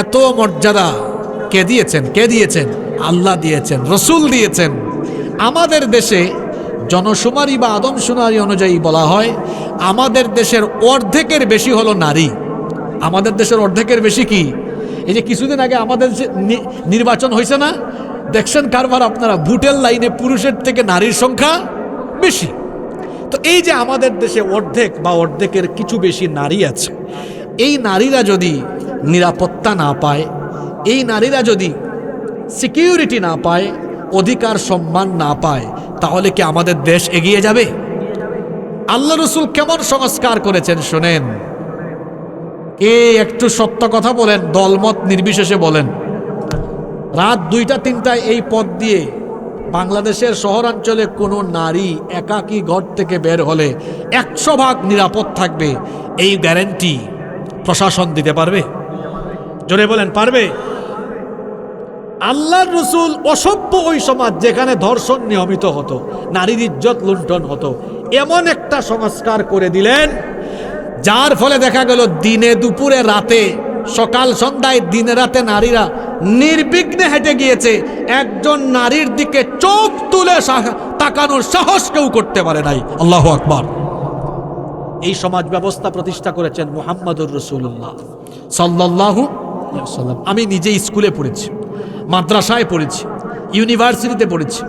এত মর্যাদা কে দিয়েছেন? কে দিয়েছেন? আল্লাহ দিয়েছেন, রসুল দিয়েছেন। আমাদের দেশে জনশুমারি বা আদমশুমারি অনুযায়ী বলা হয় আমাদের দেশের অর্ধেকের বেশি হলো নারী। আমাদের দেশের অর্ধেকের বেশি কি? এই যে কিছুদিন আগে আমাদের নির্বাচন হয়েছে না, দেখছেন কারবার আপনারা, ভোটের লাইনে পুরুষের থেকে নারীর সংখ্যা বেশি। তো এই যে আমাদের দেশে অর্ধেক বা অর্ধেকের কিছু বেশি নারী আছে, এই নারীরা যদি নিরাপত্তা না পায়, এই নারীরা যদি সিকিউরিটি না পায়, অধিকার সম্মান না পায়, তাহলে কি আমাদের দেশ এগিয়ে যাবে? আল্লাহ রসুল কেমন সংস্কার করেছেন শোনেন। কে একটু সত্য কথা বলেন, দলমত নির্বিশেষে বলেন। রাত 2টা-3টায় এই পথ দিয়ে বাংলাদেশের শহরাঞ্চলে কোনো নারী একাকী ঘর থেকে বের হলে 100% নিরাপদ থাকবে, এই গ্যারান্টি প্রশাসন দিতে পারবে? জোরে বলেন, পারবে? আল্লাহর রসুল অসভ্য ওই সমাজ যেখানে ধর্ষণ নিয়মিত হতো, নারীর ইজ্জত লুণ্ঠন হতো, এমন একটা সংস্কার করে দিলেন যার ফলে দেখা গেল দিনে দুপুরে রাতে সকাল সন্ধ্যায় দিনে রাতে নারীরা নির্বিঘ্নে হেঁটে গিয়েছে। একজন নারীর দিকে চোখ তুলে তাকানোর সাহস কেউ করতে পারে নাই। আল্লাহু আকবার। এই সমাজ ব্যবস্থা প্রতিষ্ঠা করেছেন মুহাম্মদুর রাসূলুল্লাহ সাল্লাল্লাহু আলাইহি ওয়াসাল্লাম। আমি নিজে স্কুলে পড়েছি, মাদ্রাসায় পড়েছি, ইউনিভার্সিটিতে পড়েছি,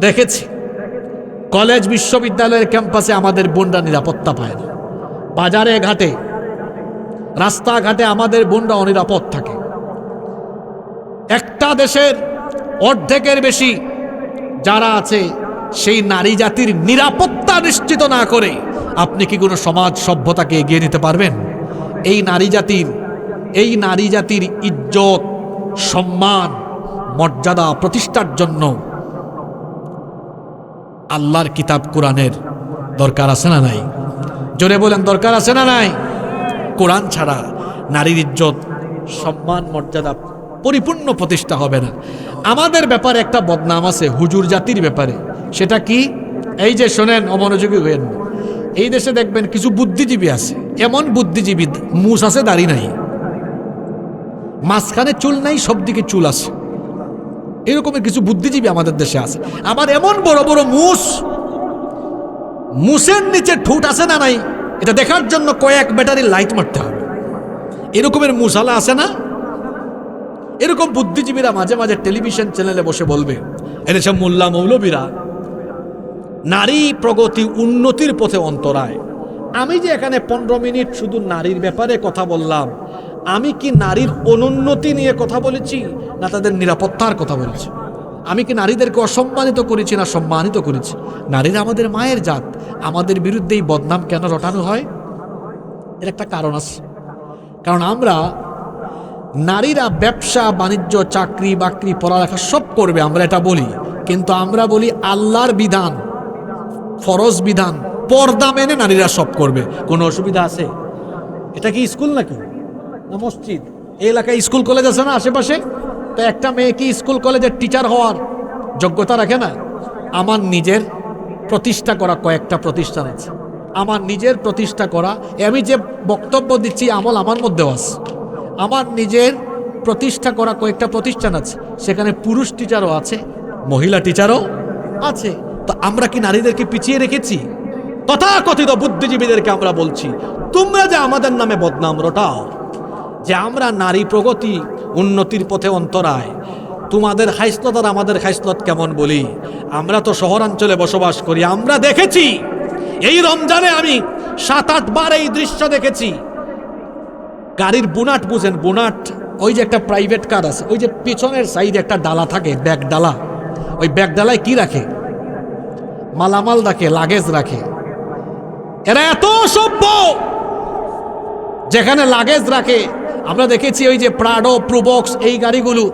দেখেছি কলেজ বিশ্ববিদ্যালয়ের ক্যাম্পাসে আমাদের বোনরা নিরাপত্তা পায় না। বাজারে ঘাটে রাস্তাঘাটে আমাদের বোনরা অনিরাপদ থাকে। একটা দেশের অর্ধেকের বেশি যারা আছে সেই নারী জাতির নিরাপত্তা নিশ্চিত না করে আপনি কি কোনো সমাজ সভ্যতাকে এগিয়ে নিতে পারবেন? এই নারী জাতির ইজ্জত সম্মান মর্যাদা প্রতিষ্ঠার জন্য আল্লাহর কিতাব কোরআনের দরকার আছে না নাই? জোরে বলেন, দরকার আছে না নাই? কোরআন ছাড়া নারীর ইজ্জত সম্মান মর্যাদা পরিপূর্ণ প্রতিষ্ঠা হবে না। আমাদের ব্যাপারে একটা বদনাম আছে হুজুর জাতির ব্যাপারে। সেটা কি? এই যে শোনেন, অমনোযোগী হয়েন না। এই দেশে দেখবেন কিছু বুদ্ধিজীবী আছে, এমন বুদ্ধিজীবী মুছ আছে দাড়ি নাই, মাঝখানে চুল নাই, সব দিকে চুল আছে, এরকমের কিছু বুদ্ধিজীবী আমাদের দেশে আছে। আবার এমন বড় বড় মুসের নিচে ঠোঁট আছে না নাই, এটা দেখার জন্য কয়েক ব্যাটারি লাইট মারতে হবে, এরকমের মুসালা আছে না? এরকম বুদ্ধিজীবীরা মাঝে মাঝে টেলিভিশন চ্যানেলে বসে বলবে, এদেশে মোল্লা মৌলবীরা নারী প্রগতি উন্নতির পথে অন্তরায়। আমি যে এখানে 15 মিনিট শুধু নারীর ব্যাপারে কথা বললাম, আমি কি নারীর অনুন্নতি নিয়ে কথা বলেছি না তাদের নিরাপত্তার কথা বলেছি? আমি কি নারীদেরকে অসম্মানিত করেছি না সম্মানিত করেছি? নারীরা আমাদের মায়ের জাত, আমাদের বিরুদ্ধে এই বদনাম কেন রটানো হয়? এর একটা কারণ আছে। কারণ আমরা নারীরা ব্যবসা বাণিজ্য চাকরি বাকরি পড়ালেখা সব করবে, আমরা এটা বলি, কিন্তু আমরা বলি আল্লাহর বিধান, ফরজ বিধান, পর্দা মেনে নারীরা সব করবে। কোনো অসুবিধা আছে? এটা কি স্কুল নাকি না মসজিদ? এই এলাকায় স্কুল কলেজ আছে না আশেপাশে? তো একটা মেয়ে কি স্কুল কলেজের টিচার হওয়ার যোগ্যতা রাখে না? আমার নিজের প্রতিষ্ঠা করা কয়েকটা প্রতিষ্ঠান আছে, আমার নিজের প্রতিষ্ঠা করা, আমি যে বক্তব্য দিচ্ছি আমল আমার মধ্যেও আছে। আমার নিজের প্রতিষ্ঠা করা কয়েকটা প্রতিষ্ঠান আছে, সেখানে পুরুষ টিচারও আছে, মহিলা টিচারও আছে। তো আমরা কি নারীদেরকে পিছিয়ে রেখেছি? তথাকথিত বুদ্ধিজীবীদেরকে আমরা বলছি, তোমরা যে আমাদের নামে বদনাম রটাও যে আমরা নারী প্রগতি উন্নতির পথে অন্তরায়, তোমাদের হাইসলত আর আমাদের হাইসলত কেমন বলি? আমরা তো শহরাঞ্চলে বসবাস করি, আমরা দেখেছি এই রমজানে আমি 7-8 বার এই দৃশ্য দেখেছি। গাড়ির বুনাট বুঝেন? বুনাট ওই যে একটা প্রাইভেট কার আছে, ওই যে পিছনের সাইডে একটা ডালা থাকে, ব্যাগ ডালা, ওই ব্যাগ ডালায় কি রাখে? মালামাল রাখে, লাগেজ রাখে। এরা এত সভ্য, যেখানে লাগেজ রাখে আমরা দেখেছি ওই যে প্রাডো, প্রুবক্স, এই গাড়িগুলো,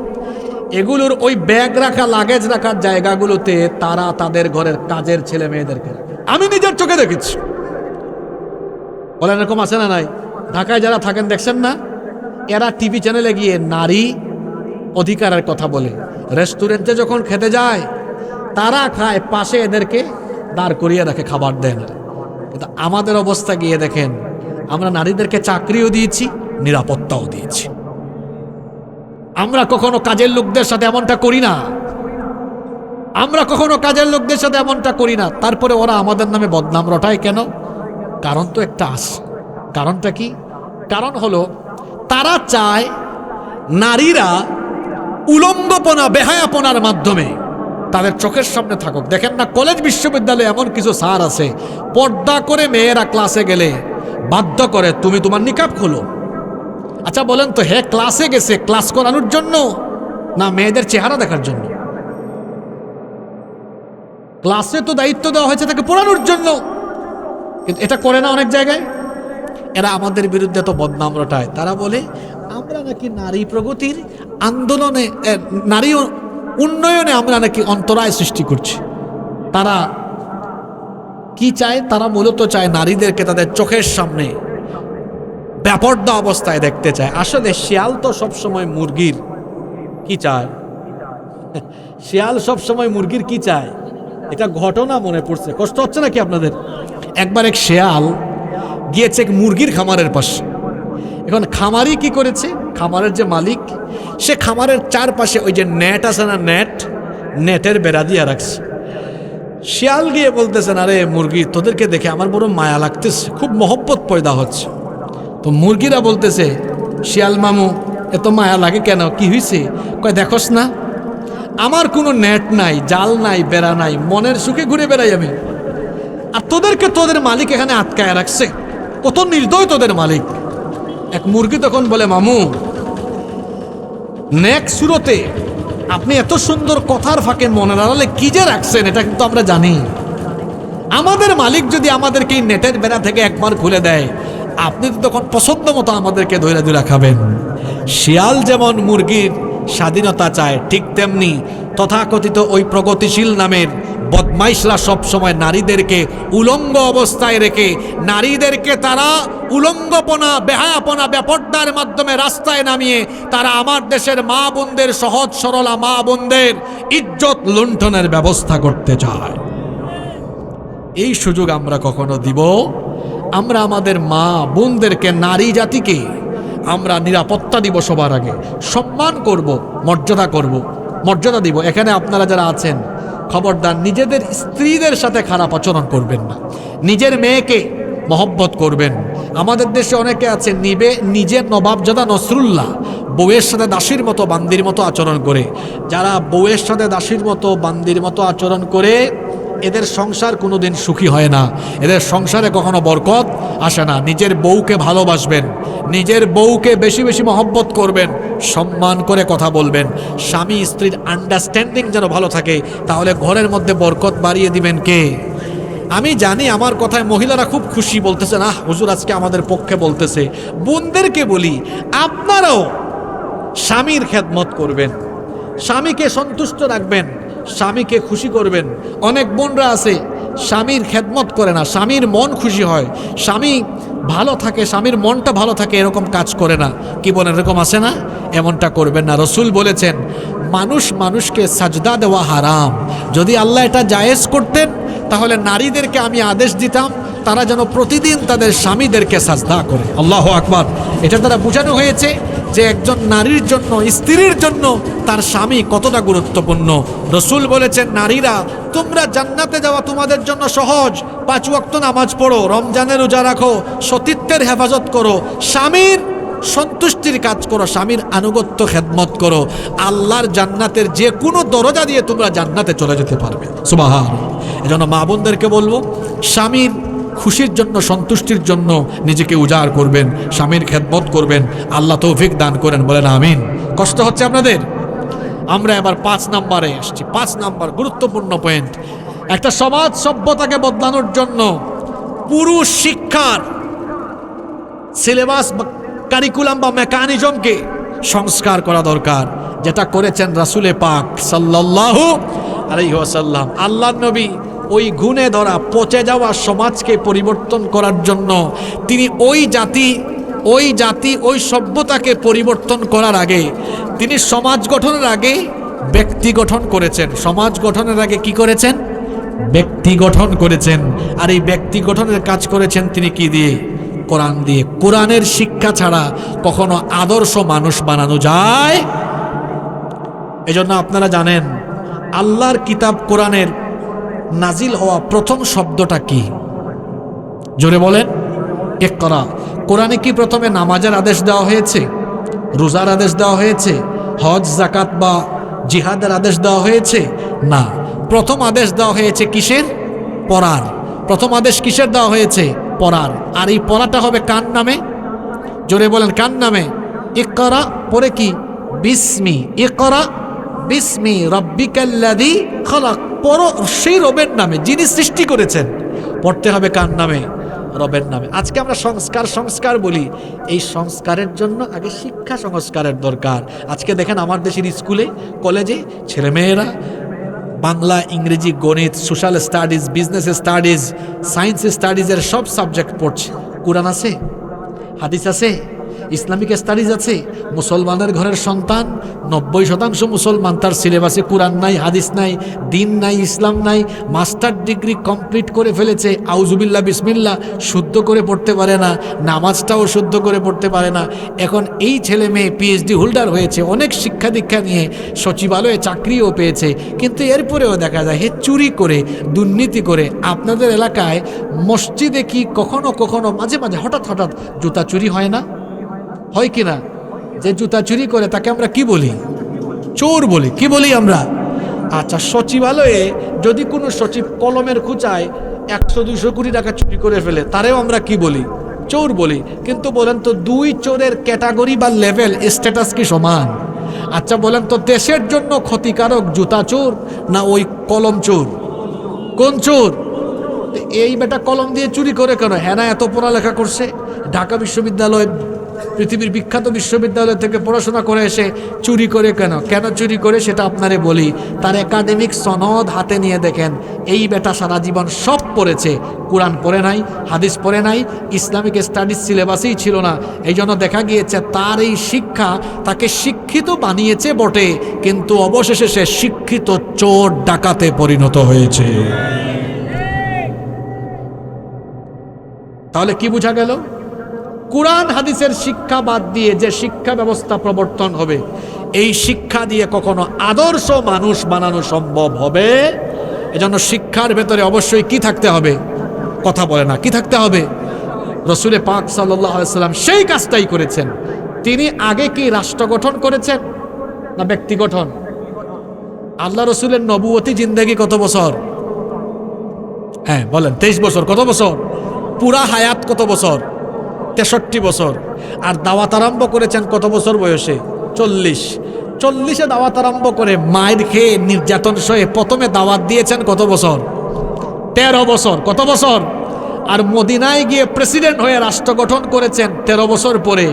এগুলোর ওই ব্যাগ রাখা লাগেজ রাখার জায়গাগুলোতে তারা তাদের ঘরের কাজের ছেলে মেয়েদেরকে রাখে। আমি নিজের চোখে দেখেছি। বলেন এরকম আছে না নাই? ঢাকায় যারা থাকেন দেখছেন না, এরা টিভি চ্যানেলে গিয়ে নারী অধিকারের কথা বলে, রেস্টুরেন্টে যখন খেতে যায় তারা খায়, পাশে এদেরকে দাঁড় করিয়ে রাখে, খাবার দেয় না। কিন্তু আমাদের অবস্থা গিয়ে দেখেন, আমরা নারীদেরকে চাকরিও দিয়েছি, নিরাপত্তাও দিয়েছি। আমরা কখনো কাজের লোকদের সাথে এমনটা করি না, আমরা কখনো কাজের লোকদের সাথে এমনটা করি না। তারপরে ওরা আমাদের নামে বদনাম রটায় কেন? কারণ তো একটা আছে। কারণটা কি? কারণ হলো তারা চায় নারীরা উলঙ্গপনা, বেহায়াপনার মাধ্যমে তাদের চোখের সামনে থাকুক। দেখেন না, কলেজ বিশ্ববিদ্যালয়ে এমন কিছু স্যার আছে, পর্দা করে মেয়েরা ক্লাসে গেলে বাধ্য করে তুমি তোমার নিকাব খোলো। আচ্ছা বলেন তো, হে ক্লাসে গেছে ক্লাস করানোর জন্য না মেয়েদের চেহারা দেখার জন্য? ক্লাসে তো দায়িত্ব দেওয়া হয়েছে তাকে পড়ানোর জন্য, কিন্তু এটা করে না অনেক জায়গায়। এরা আমাদের বিরুদ্ধে তো বদনাম রটায়। তারা বলে আমরা নাকি নারী প্রগতির আন্দোলনে, নারী উন্নয়নে আমরা নাকি অন্তরায় সৃষ্টি করছি। তারা কি চায়? তারা মূলত চায় নারীদেরকে তাদের চোখের সামনে বেপর্দা অবস্থায় দেখতে চায়। আসলে শিয়াল তো সবসময় মুরগির কি চায়? শিয়াল সবসময় মুরগির কি চায়? এটা ঘটনা মনে পড়ছে, কষ্ট হচ্ছে নাকি আপনাদের? একবার এক শিয়াল গিয়েছে এক মুরগির খামারের পাশে। এখন খামারি কি করেছে, খামারের যে মালিক, সে খামারের চারপাশে ওই যে নেট আছে না, নেটের বেড়া দিয়ে রাখছে। শিয়াল গিয়ে বলতেছেন, আরে মুরগি, তোদেরকে দেখে আমার বড় মায়া লাগতেছে, খুব মহব্বত পয়দা হচ্ছে। তো মুরগিরা বলতেছে, শিয়াল মামু এত মায়া লাগে কেন, কি হয়েছে? কয় দেখোস না, আমার কোনো নেট নাই, জাল নাই, বেড়া নাই, মনের সুখে ঘুরে বেড়াই আমি, আর তোদেরকে তোদের মালিক এখানে আটকায় রাখছে, কত নির্দয় তোদের মালিক। এক মুরগি তখন বলে, মামু নেক্সট সুরতে আপনি এত সুন্দর কথার ফাঁকে মনের আড়ালে কি যে রাখছেন এটা কিন্তু আমরা জানি। আমাদের মালিক যদি আমাদেরকে এই নেটের বেড়া থেকে একবার খুলে দেয়, আপনি তো তখন পছন্দ মতো আমাদেরকে ধরে ধরে খাবেন। শিয়াল যেমন মুরগির স্বাধীনতা চায়, ঠিক তেমনি তথাকথিত ওই প্রগতিশীল নামের বদমাইশরা সবসময় নারীদেরকে উলঙ্গ অবস্থায় রেখে, নারীদেরকে তারা উলঙ্গপনা, বেহায়াপনা, বেপর্দার মাধ্যমে রাস্তায় নামিয়ে তারা আমার দেশের মা বোনদের, সহজ সরলা মা বোনদের ইজ্জত লুণ্ঠনের ব্যবস্থা করতে চায়। এই সুযোগ আমরা কখনো দিব? আমরা আমাদের মা বোনদেরকে, নারী জাতিকে আমরা নিরাপত্তা দিব, সবার আগে সম্মান করব, মর্যাদা করব, মর্যাদা দিব। এখানে আপনারা যারা আছেন, খবরদার নিজেদের স্ত্রীদের সাথে খারাপ আচরণ করবেন না, নিজের মেয়েকে মহব্বত করবেন। আমাদের দেশে অনেকে আছে নিজের নবাবজাদা নসরুল্লাহ বউয়ের সাথে দাসীর মতো, বান্দির মতো আচরণ করে। যারা বউয়ের সাথে দাসীর মতো, বান্দির মতো আচরণ করে এদের সংসার কোনোদিন সুখী হয় না, এদের সংসারে কখনো বরকত আসে না। নিজের বউকে ভালোবাসবেন, নিজের বউকে বেশি বেশি মহব্বত করবেন, সম্মান করে কথা বলবেন, স্বামী স্ত্রীর আন্ডারস্ট্যান্ডিং যেন ভালো থাকে, তাহলে ঘরের মধ্যে বরকত বাড়িয়ে দিবেন কে? আমি জানি আমার কথায় মহিলারা খুব খুশি, বলতেছে না হুজুর আজকে আমাদের পক্ষে বলতেছে। বোনদেরকে বলি, আপনারাও স্বামীর খেদমত করবেন, স্বামীকে সন্তুষ্ট রাখবেন, স্বামীকে খুশি করবেন। অনেক বোনরা আছে স্বামীর খেদমত করে না, স্বামীর মন খুশি হয়, স্বামী ভালো থাকে, স্বামীর মনটা ভালো থাকে, এরকম কাজ করে না। কি বলেন, এরকম আছে না? এমনটা করবেন না। রসুল বলেছেন মানুষ মানুষকে সাজদা দেওয়া হারাম। যদি আল্লাহ এটা জায়েজ করতেন তাহলে নারীদেরকে আমি আদেশ দিতাম তারা যেন প্রতিদিন তাদের স্বামীদেরকে সাজদা করে। আল্লাহু আকবার। এটা দ্বারা বোঝানো হয়েছে যে একজন নারীর জন্য, স্ত্রীর জন্য তার স্বামী কতটা গুরুত্বপূর্ণ। রসুল বলেছেন নারীরা তোমরা জান্নাতে যাওয়া তোমাদের জন্য সহজ। 5 ওয়াক্ত নামাজ পড়ো, রমজানের রোজা রাখো, সতীত্বের হেফাজত করো, স্বামীর সন্তুষ্টির কাজ করো, স্বামীর আনুগত্য খেদমত করো, আল্লাহর জান্নাতের যে কোনো দরজা দিয়ে তোমরা জান্নাতে চলে যেতে পারবে। সুবহানাল্লাহ। এজন্য মা বোনদেরকে বলবো স্বামীর খুশির জন্য, সন্তুষ্টির জন্য নিজেকে উজাড় করবেন, স্বামীর খেদমত করবেন। আল্লাহ তৌফিক দান করেন, বলেন আমিন। কষ্ট হচ্ছে আপনাদের? আমরা এবার 5 নম্বরে এসেছি। 5 নম্বর গুরুত্বপূর্ণ পয়েন্ট। একটা সমাজ সভ্যতাকে বদলানোর জন্য পুরুষ শিক্ষার সিলেবাস, কারিকুলাম বা মেকানিজমকে সংস্কার করা দরকার, যেটা করেছেন রাসূলে পাক সাল্লাল্লাহু আলাইহি ওয়াসাল্লাম। আল্লাহর নবী ওই গুণে ধরা পচে যাওয়া সমাজকে পরিবর্তন করার জন্য তিনি ওই জাতি ওই সভ্যতাকে পরিবর্তন করার আগে তিনি সমাজ গঠনের আগে ব্যক্তি গঠন করেছেন। সমাজ গঠনের আগে কি করেছেন? ব্যক্তি গঠন করেছেন। আর এই ব্যক্তি গঠনের কাজ করেছেন তিনি কি দিয়ে? কোরআন দিয়ে। কোরআনের শিক্ষা ছাড়া কখনো আদর্শ মানুষ বানানো যায়? এজন্য আপনারা জানেন আল্লাহর কিতাব কোরআনের নাজিল হওয়া প্রথম শব্দটা কি? জোরে বলেন। ইকরা। কোরআনে কি প্রথমে নামাজের আদেশ দেওয়া হয়েছে, রোজার আদেশ দেওয়া হয়েছে, হজ জাকাত বা জিহাদের আদেশ দেওয়া হয়েছে? না। প্রথম আদেশ দেওয়া হয়েছে কিসের? পড়ার। প্রথম আদেশ কিসের দেওয়া হয়েছে? পড়ার। আর এই পড়াটা হবে কার নামে? জোরে বলেন, কার নামে? ইকরা পরে কি? বিসমি। ইকরা বিসমি রাব্বিকাল্লাযী খালাক। পড়ো সেই রবের নামে যিনি সৃষ্টি করেছেন। পড়তে হবে কার নামে? রবের নামে। আজকে আমরা সংস্কার বলি, এই সংস্কারের জন্য আগে শিক্ষা সংস্কারের দরকার। আজকে দেখেন আমার দেশের স্কুলে কলেজে ছেলেমেয়েরা বাংলা, ইংরেজি, গণিত, social studies, business studies, science স্টাডিজের সব সাবজেক্ট পড়ছে। কোরআন আছে, হাদিস আছে, ইসলামিক স্টাডিজ আছে। মুসলমানের ঘরের সন্তান 90% মুসলমান, তার সিলেবাসে কোরআন নাই, হাদিস নাই, দিন নাই, ইসলাম নাই। মাস্টার ডিগ্রি কমপ্লিট করে ফেলেছে, আউজুবিল্লাহ বিসমিল্লাহ শুদ্ধ করে পড়তে পারে না, নামাজটাও শুদ্ধ করে পড়তে পারে না। এখন এই ছেলে মেয়ে পিএইচডি হোল্ডার হয়েছে, অনেক শিক্ষা দীক্ষা নিয়ে সচিবালয়ে চাকরিও পেয়েছে, কিন্তু এরপরেও দেখা যায় হে চুরি করে, দুর্নীতি করে। আপনাদের এলাকায় মসজিদে কি কখনো কখনো মাঝে মাঝে হঠাৎ জুতা চুরি হয় না? হয় কি না? যে জুতা চুরি করে তাকে আমরা কি বলি? চোর বলি। কি বলি আমরা? আচ্ছা, সচিবালয়ে যদি কোনো সচিব কলমের খুঁচায় 100-200 কোটি টাকা চুরি করে ফেলে, তারেও আমরা কি বলি? চোর বলি। কিন্তু বলেন তো, দুই চোরের ক্যাটাগরি বা লেভেল, স্ট্যাটাস কি সমান? আচ্ছা বলেন তো, দেশের জন্য ক্ষতিকারক জুতা চোর না ওই কলম চোর? কোন চোর? এই বেটা কলম দিয়ে চুরি করে কেন? হ্যাঁ না, এত পড়ালেখা করছে, ঢাকা বিশ্ববিদ্যালয়, পৃথিবীর বিখ্যাত বিশ্ববিদ্যালয় থেকে পড়াশোনা করে এসে চুরি করে কেন চুরি করে সেটা আপনারে বলি। তার একাডেমিক সনদ হাতে নিয়ে দেখেন, এই বেটা সারা জীবন সব পড়েছে, কোরআন পড়ে নাই, হাদিস পড়ে নাই, ইসলামিক স্টাডিজ সিলেবাসেই ছিল না। এই জন্য দেখা গিয়েছে তার এই শিক্ষা তাকে শিক্ষিত বানিয়েছে বটে, কিন্তু অবশেষে সে শিক্ষিত চোর ডাকাতে পরিণত হয়েছে। তাহলে কি বোঝা গেল? কোরআন হাদিসের শিক্ষা বাদ দিয়ে যে শিক্ষা ব্যবস্থা প্রবর্তন হবে, এই শিক্ষা দিয়ে কখনো আদর্শ মানুষ বানানো সম্ভব হবে? এজন্য শিক্ষার ভেতরে অবশ্যই কি থাকতে হবে? কথা বলে না, কি থাকতে হবে? রসুলে পাক সাল্লাল্লাহু আলাইহি সাল্লাম সেই কাজটাই করেছেন। তিনি আগে কি রাষ্ট্র গঠন করেছেন না ব্যক্তি গঠন? আল্লাহ রসুলের নবুয়তি জিন্দেগি কত বছর? হ্যাঁ বলেন, 23 বছর। কত বছর? পুরা হায়াত কত বছর? 63 বছর। আর দাওয়াত আরম্ভ করেছেন কত বছর বয়সে? 40। 40-এ দাওয়াত আরম্ভ করে মায়ের খেয়ে নির্যাতন সয়ে প্রথমে দাওয়াত দিয়েছেন কত বছর? 13 বছর। কত বছর? আর মদিনায় গিয়ে প্রেসিডেন্ট হয়ে রাষ্ট্র গঠন করেছেন 13 বছর পরে।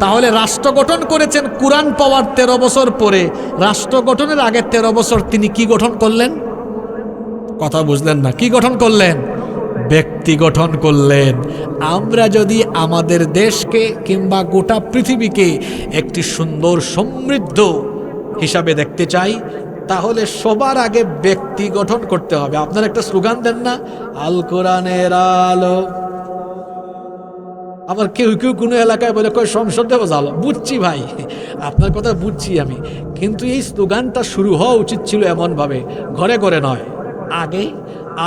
তাহলে রাষ্ট্র গঠন করেছেন কুরআন পাওয়ার 13 বছর পরে। রাষ্ট্র গঠনের আগে 13 বছর তিনি কি গঠন করলেন? কথা বুঝলেন না? কি গঠন করলেন? ব্যক্তি গঠন করলেন। আমরা যদি আমাদের দেশকে কিংবা গোটা পৃথিবীকে একটি সুন্দর সমৃদ্ধ হিসাবে দেখতে চাই, তাহলে সবার আগে ব্যক্তি গঠন করতে হবে। আপনারা একটা স্লোগান দেন না, আল কোরআনের আলো। আবার কেউ কেউ কোনো এলাকায় বলে কই সংসদেও জালো। বুঝছি ভাই, আপনার কথা বুঝছি আমি, কিন্তু এই স্লোগানটা শুরু হওয়া উচিত ছিল এমনভাবে, ঘরে ঘরে নয়। আগে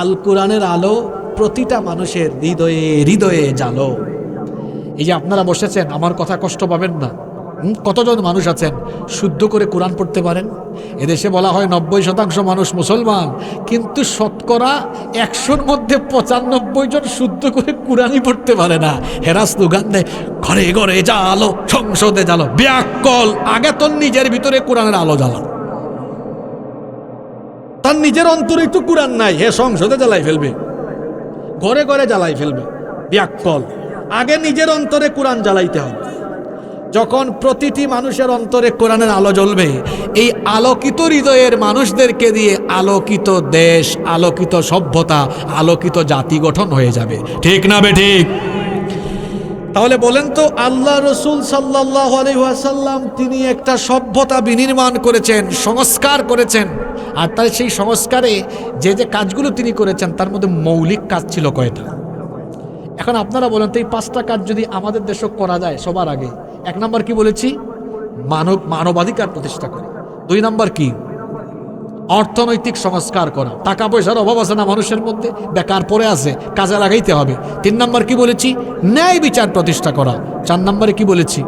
আল কোরআনের আলো প্রতিটা মানুষের হৃদয়ে হৃদয়ে জ্বালো। এই যে আপনারা বসেছেন, আমার কথা কষ্ট পাবেন না। কতজন মানুষ আছেন শুদ্ধ করে কোরআন পড়তে পারেন? এদেশে বলা হয় 90% মানুষ মুসলমান, কিন্তু শতকরা 100-র মধ্যে 95 জন শুদ্ধ করে কোরআনই পড়তে পারে না। হেরা স্লোগান দেয় ঘরে ঘরে জ্বালো, সংসদে জ্বালো। ব্যাকল, আগে তোর নিজের ভিতরে কোরআনের আলো জ্বালা। তার নিজের অন্তরে তো কোরআন নাই, হে সংসদে জ্বালাই ফেলবে, ঘরে ঘরে জ্বালাই ফেলবে। ব্যাকল, আগে নিজের অন্তরে কোরআন জ্বালাইতে হবে। যখন প্রতিটি মানুষের অন্তরে কোরআনের আলো জ্বলবে, এই আলোকিত হৃদয়ের মানুষদেরকে দিয়ে আলোকিত দেশ, আলোকিত সভ্যতা, আলোকিত জাতি গঠন হয়ে যাবে। ঠিক না বেঠিক? তাহলে বলেন তো, আল্লাহ রসুল সাল্লাল্লাহু আলাইহি ওয়াসাল্লাম তিনি একটা সভ্যতা বিনির্মাণ করেছেন, সংস্কার করেছেন। আর তার সেই সংস্কারে যে যে কাজগুলো তিনি করেছেন, তার মধ্যে মৌলিক কাজ ছিল কয়টা? এখন আপনারা বলেন তো, এই 5টা কাজ যদি আমাদের দেশে করা যায়, সবার আগে 1 নম্বর কি বলেছি? মানবাধিকার প্রতিষ্ঠা করা। 2 নম্বর কি? অর্থনৈতিক সংস্কার করা। টাকা পয়সার অভাব আছে না মানুষের মধ্যে, বেকার পড়ে আছে, কাজে লাগাইতে হবে। 3 নম্বর কি বলেছি? ন্যায় বিচার প্রতিষ্ঠা করা। 4 নম্বরে কি বলেছি?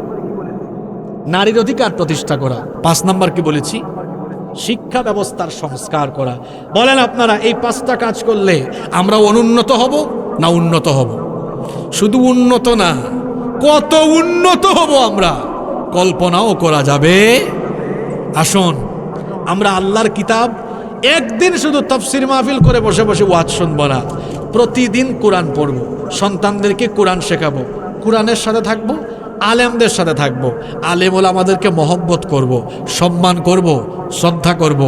নারীর অধিকার প্রতিষ্ঠা করা। 5 নম্বর কি বলেছি? শিক্ষা ব্যবস্থার সংস্কার করা। বলেন আপনারা, এই 5টা কাজ করলে আমরা অনুন্নত হব না উন্নত হব? শুধু উন্নত না, কত উন্নত হব আমরা কল্পনাও করা যাবে। আসুন আমরা আল্লাহর কিতাব একদিন শুধু তাফসীর মাহফিল করে বসে বসে ওয়াজ শুনব না, প্রতিদিন কোরআন পড়ব, সন্তানদেরকে কোরআন শেখাবো, কোরআনের সাথে থাকবো, আলেমদের সাথে থাকবো। আলেম ওলামাদেরকে মহব্বত করব, সম্মান করব, শ্রদ্ধা করব।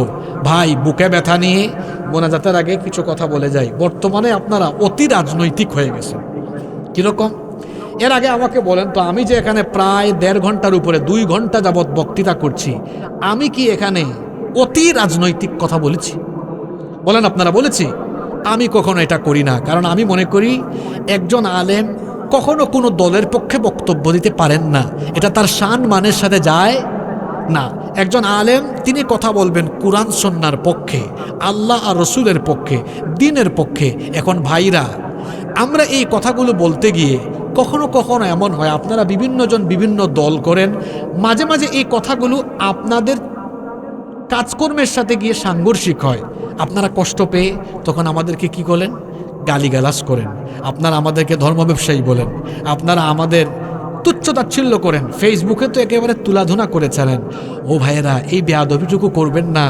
ভাই, বুকে ব্যথা নিয়ে মোনাজাতের আগে কিছু কথা বলে যাই। বর্তমানে আপনারা অতি রাজনৈতিক হয়ে গেছেন। কীরকম? এর আগে আমাকে বলেন তো, আমি যে এখানে প্রায় 1.5 ঘন্টার উপরে 2 ঘন্টা যাবৎ বক্তৃতা করছি, আমি কি এখানে অতি রাজনৈতিক কথা বলেছি? বলেন আপনারা, বলেছি? আমি কখনো এটা করি না, কারণ আমি মনে করি একজন আলেম কখনো কোনো দলের পক্ষে বক্তব্য দিতে পারেন না, এটা তার শান মানের সাথে যায় না। একজন আলেম তিনি কথা বলবেন কুরআন সুন্নাহর পক্ষে, আল্লাহ আর রসুলের পক্ষে, দ্বীনের পক্ষে। এখন ভাইরা, আমরা এই কথাগুলো বলতে গিয়ে কখনো কখনো এমন হয়, আপনারা বিভিন্ন জন বিভিন্ন দল করেন, মাঝে মাঝে এই কথাগুলো আপনাদের কাজকর্মের সাথে গিয়ে সাংঘর্ষিক হয়। আপনারা কষ্ট পেয়ে তখন আমাদেরকে কি করেন? গালিগালাজ করেন। আপনারা আমাদেরকে ধর্ম ব্যবসায়ী বলেন, আপনারা আমাদের তুচ্ছতাচ্ছিল্য করেন, ফেসবুকে তো একেবারে তুলাধুনা করে ছাড়েন। ও ভাইয়েরা, এই বেয়াদবিটুকু করবেন না।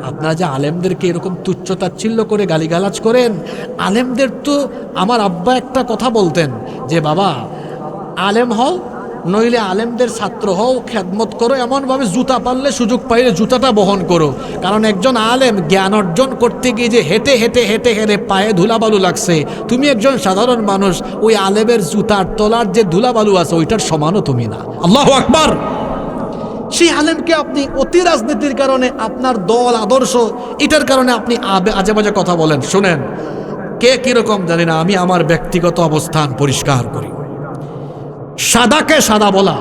আপনারা যে আলেমদেরকে এরকম তুচ্ছতাচ্ছিল্য করে গালিগালাজ করেন, আলেমদের তো আমার আব্বা একটা কথা বলতেন যে, বাবা আলেম হও, নইলে আলেমদের ছাত্র হও, খেদমত করো, এমনভাবে জুতা পারলে সুযোগ পাইলে জুতাটা বহন করো। কারণ একজন আলেম জ্ঞান অর্জন করতে গিয়ে যে হেঁটে হেঁটে হেঁটে হেঁটে পায়ে ধুলাবালু লাগছে, তুমি একজন সাধারণ মানুষ, ওই আলেমের জুতার তলার যে ধুলাবালু আছে ওইটার সমানও তুমি না। আল্লাহু আকবার। সেই আলেমকে আপনি অতি রাজনীতির কারণে, আপনার দল আদর্শ এটার কারণে আপনি আজে বাজে কথা বলেন। শোনেন, কে কিরকম জানি না, আমি আমার ব্যক্তিগত অবস্থান পরিষ্কার করি। সাদাকে সাদা বলা,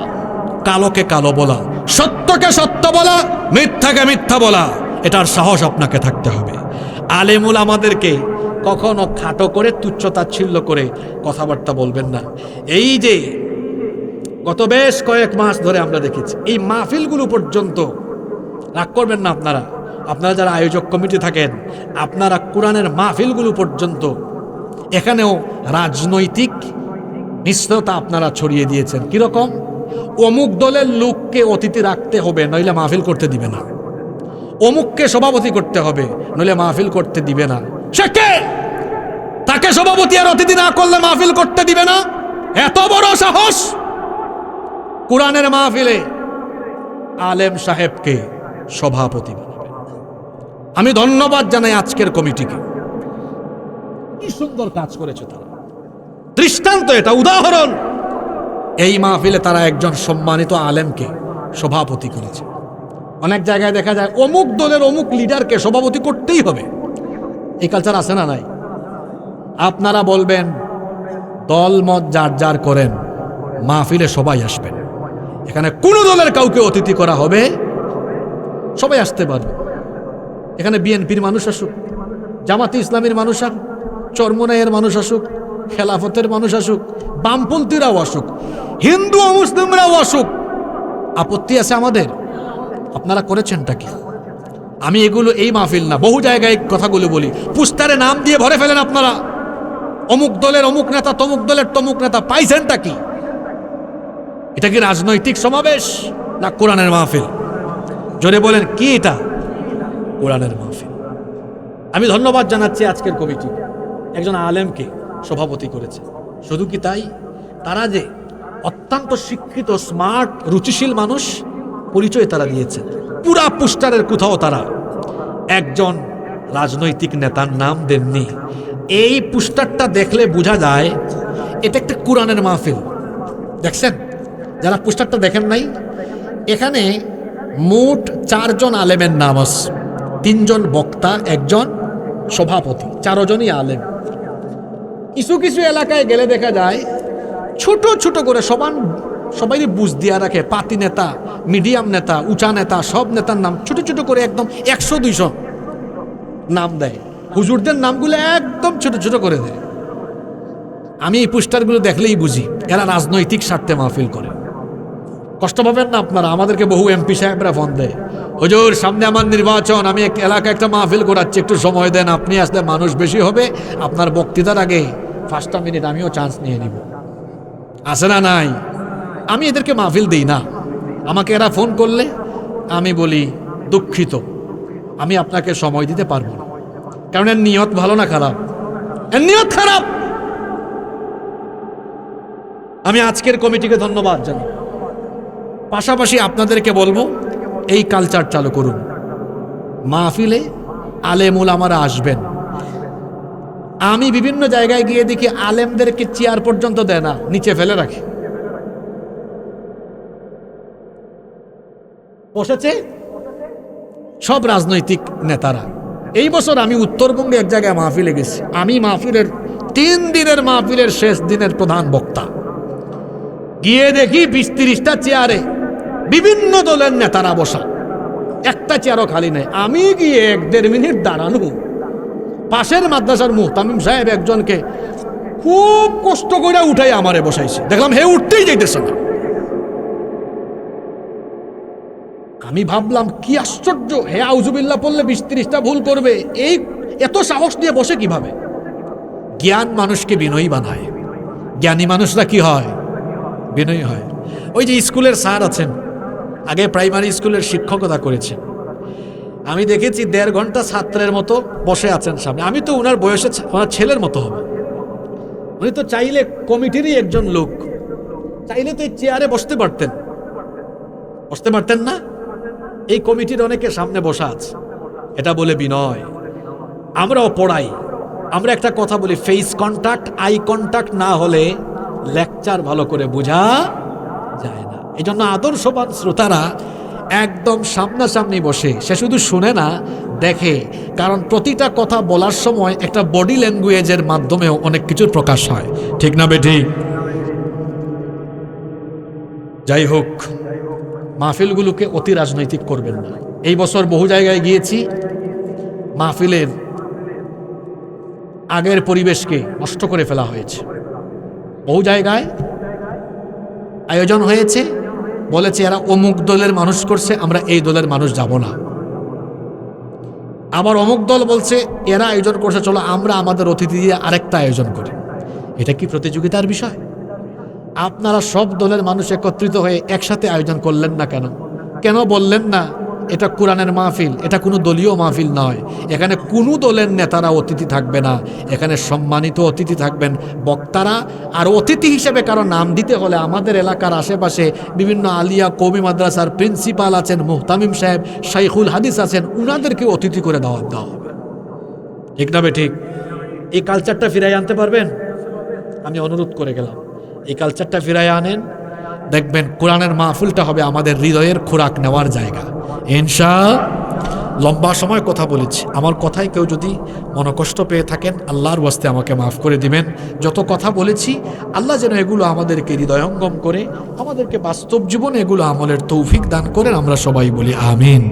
কালোকে কালো বলা, সত্যকে সত্য বলা, মিথ্যাকে মিথ্যা বলা, এটার সাহস আপনাকে থাকতে হবে। আলেমুল আমাদেরকে কখনো খাটো করে তুচ্ছতাচ্ছিল্য করে কথাবার্তা বলবেন না। এই যে গত বেশ কয়েক মাস ধরে আমরা দেখেছি, এই মাহফিলগুলো পর্যন্ত, রাগ করবেন না আপনারা, আপনারা যারা আয়োজক কমিটি থাকেন, আপনারা কোরআনের মাহফিলগুলো পর্যন্ত এখানেও রাজনৈতিক মিশ্রতা আপনারা ছড়িয়ে দিয়েছেন। কিরকম? অমুক দলের লোককে অতিথি রাখতে হবে, নইলে মাহফিল করতে দিবে না। অমুককে সভাপতি করতে হবে, নইলে মাহফিল করতে দিবে না। সে কে? তাকে সভাপতি আর অতিথি না করলে মাহফিল করতে দিবে না? এত বড় সাহস! কোরআনের মাহফিলে আলেম সাহেবকে সভাপতি বানাবে। আমি ধন্যবাদ জানাই আজকের কমিটিকে, কি সুন্দর কাজ করেছে তারা। দৃষ্টান্ত, এটা উদাহরণ। এই মাহফিলে তারা একজন সম্মানিত আলেমকে সভাপতি করেছে। অনেক জায়গায় দেখা যায় অমুক দলের অমুক লিডারকে সভাপতি করতেই হবে। এই কালচার আছে না নাই? আপনারা বলবেন দল মত যার যার করেন, মাহফিলে সবাই আসবেন। এখানে কোন দলের কাউকে অতিথি করা হবে, সবাই আসতে পারবে। এখানে বিএনপির মানুষ আসুক, জামাতে ইসলামীর মানুষ আসুক, চরমনাইয়ের মানুষ আসুক, খেলাফতের মানুষ আসুক, বামপন্থীরাও আসুক, হিন্দু ও মুসলিমরাও আসুক, আপত্তি আছে আমাদের? আপনারা করেছেনটা কি? আমি এগুলো এই মাহফিল না, বহু জায়গায় কথাগুলো বলি, পোস্টারে নাম দিয়ে ভরে ফেলেন আপনারা। অমুক দলের অমুক নেতা, তমুক দলের তমুক নেতা। পাইছেনটা কি? এটা কি রাজনৈতিক সমাবেশ না কোরআনের মাহফিল? জোরে বলেন, কি এটা? কোরআনের মাহফিল। আমি ধন্যবাদ জানাচ্ছি আজকের কমিটি, একজন আলেমকে সভাপতি করেছে। শুধু কি তাই, তারা যে অত্যন্ত শিক্ষিত, স্মার্ট, রুচিশীল মানুষ, পরিচয় তারা দিয়েছে। পুরা পোস্টারের কোথাও তারা একজন রাজনৈতিক নেতার নাম দেননি। এই পোস্টারটা দেখলে বোঝা যায় এটা একটা কোরআনের মাহফিল। দেখছেন? যারা পোস্টারটা দেখেন নাই, এখানে মোট 4 জন আলেমের নাম আছে, 3 জন বক্তা, একজন সভাপতি, 4 জনই আলেম। কিছু কিছু এলাকায় গেলে দেখা যায় ছোট ছোট করে সবাই বুঝ দিয়া রাখে, পাতি নেতা, মিডিয়াম নেতা, উঁচা নেতা, সব নেতার নাম ছোট ছোট করে একদম 100-200 নাম দেয়। হুজুরদের নামগুলো একদম ছোট ছোট করে দেয়। আমি এই পোস্টারগুলো দেখলেই বুঝি এরা রাজনৈতিক স্বার্থে মাহফিল করে। কষ্ট পাবেন না আপনারা? আমাদেরকে বহু এমপি সাহেবরা ফোন দেয়, হুজুর সামনে আমার নির্বাচন, আমি এলাকায় একটা মাহফিল করাচ্ছি, একটু সময় দেন, আপনি আসলে মানুষ বেশি হবে, আপনার বক্তৃতার আগে 5টা মিনিট আমিও চান্স নিয়ে নিব। আছে না নাই? আমি এদেরকে মাহফিল দিই না। আমাকে এরা ফোন করলে আমি বলি, দুঃখিত, আমি আপনাকে সময় দিতে পারবো না। কারণ এর নিয়ত ভালো না খারাপ? এর নিয়ত খারাপ। আমি আজকের কমিটিকে ধন্যবাদ জানাই। পাশাপাশি আপনাদেরকে বলবো, এই কালচার চালু করুন। মাহফিলে আলেম উলামারা আসবেন। আমি বিভিন্ন জায়গায় গিয়ে দেখি আলেমদেরকে চেয়ার পর্যন্ত দেয় না, নিচে ফেলে রাখে। বসেছে সব রাজনৈতিক নেতারা। এই বছর আমি উত্তরবঙ্গে এক জায়গায় মাহফিলে গেছি। আমি মাহফিলের 3 দিনের মাহফিলের শেষ দিনের প্রধান বক্তা। গিয়ে দেখি 20-30টা চেয়ারে বিভিন্ন দলের নেতারা বসা, একটা চেয়ারও খালি নেই। আমি গিয়ে 1-1.5 মিনিট দাঁড়ানো, পাশের মাদ্রাসার মুহতামিম সাহেব একজনকে খুব কষ্ট করে উঠাই আমারে বসাইছে। দেখলাম হে উঠতেই যাইতেছে না। আমি ভাবলাম কি আশ্চর্য, হে আউযুবিল্লাহ পড়লে 20-30টা ভুল করবে, এই এত সাহস নিয়ে বসে কিভাবে? জ্ঞান মানুষকে বিনয়ী বানায়। জ্ঞানী মানুষরা কি হয়? বিনয়ী হয়। ওই যে স্কুলের স্যার আছেন, আগে প্রাইমারি স্কুলের শিক্ষকতা করেছেন, আমি দেখেছি 1.5 ঘন্টা ছাত্রের মতো বসে আছেন সামনে। আমি তো ওনার বয়সে ওনার ছেলের মতো হব। উনি তো চাইলে কমিটিরই একজন লোক, চাইলে তো এই চেয়ারে বসতে পারতেন না? এই কমিটির অনেকে সামনে বসা আছে। এটা বলে বিনয়। আমরাও পড়াই, আমরা একটা কথা বলি, ফেস কন্টাক্ট, আই কন্টাক্ট না হলে লেকচার ভালো করে বোঝা যায় না। এই জন্য আদর্শবান শ্রোতারা একদম সামনাসামনি বসে, সে শুধু শুনে না, দেখে। কারণ প্রতিটা কথা বলার সময় একটা বডি ল্যাঙ্গুয়েজের মাধ্যমেও অনেক কিছুর প্রকাশ হয়। ঠিক না বেঠি? যাই হোক, মাহফিলগুলোকে অতি রাজনৈতিক করবেন না। এই বছর বহু জায়গায় গিয়েছি, মাহফিলের আগের পরিবেশকে নষ্ট করে ফেলা হয়েছে। বহু জায়গায় আয়োজন হয়েছে, বলেছে এরা অমুক দলের মানুষ করছে, আমরা এই দলের মানুষ যাব না। আবার অমুক দল বলছে এরা আয়োজন করছে, চলো আমরা আমাদের অতিথি দিয়ে আরেকটা আয়োজন করি। এটা কি প্রতিযোগিতার বিষয়? আপনারা সব দলের মানুষ একত্রিত হয়ে একসাথে আয়োজন করলেন না কেন? কেন বললেন না এটা কোরআনের মাহফিল, এটা কোনো দলীয় মাহফিল নয়, এখানে কোনো দলের নেতারা অতিথি থাকবে না, এখানে সম্মানিত অতিথি থাকবেন বক্তারা। আর অতিথি হিসেবে কারো নাম দিতে হলে আমাদের এলাকার আশেপাশে বিভিন্ন আলিয়া কওমি মাদ্রাসার প্রিন্সিপাল আছেন, মুহতামিম সাহেব, শাইখুল হাদিস আছেন, উনাদেরকে অতিথি করে দাওয়াত দেওয়া হবে। ঠিক না ঠিক? এই কালচারটা ফিরাই আনতে পারবেন? আমি অনুরোধ করে গেলাম, এই কালচারটা ফিরাই আনেন, দেখবেন কোরআনের মাহফিলটা হবে আমাদের হৃদয়ের খোরাক নেওয়ার জায়গা। লম্বা সময় কথা বলেছি, আমার কথায় কেউ যদি মনকষ্ট পেয়ে থাকেন আল্লাহর ওয়াস্তে আমাকে মাফ করে দিবেন। যত কথা বলেছি আল্লাহ যেন এগুলো আমাদেরকে হৃদয়ঙ্গম করে, আমাদেরকে বাস্তব জীবনে এগুলো আমলের তৌফিক দান করেন। আমরা সবাই বলি আমিন।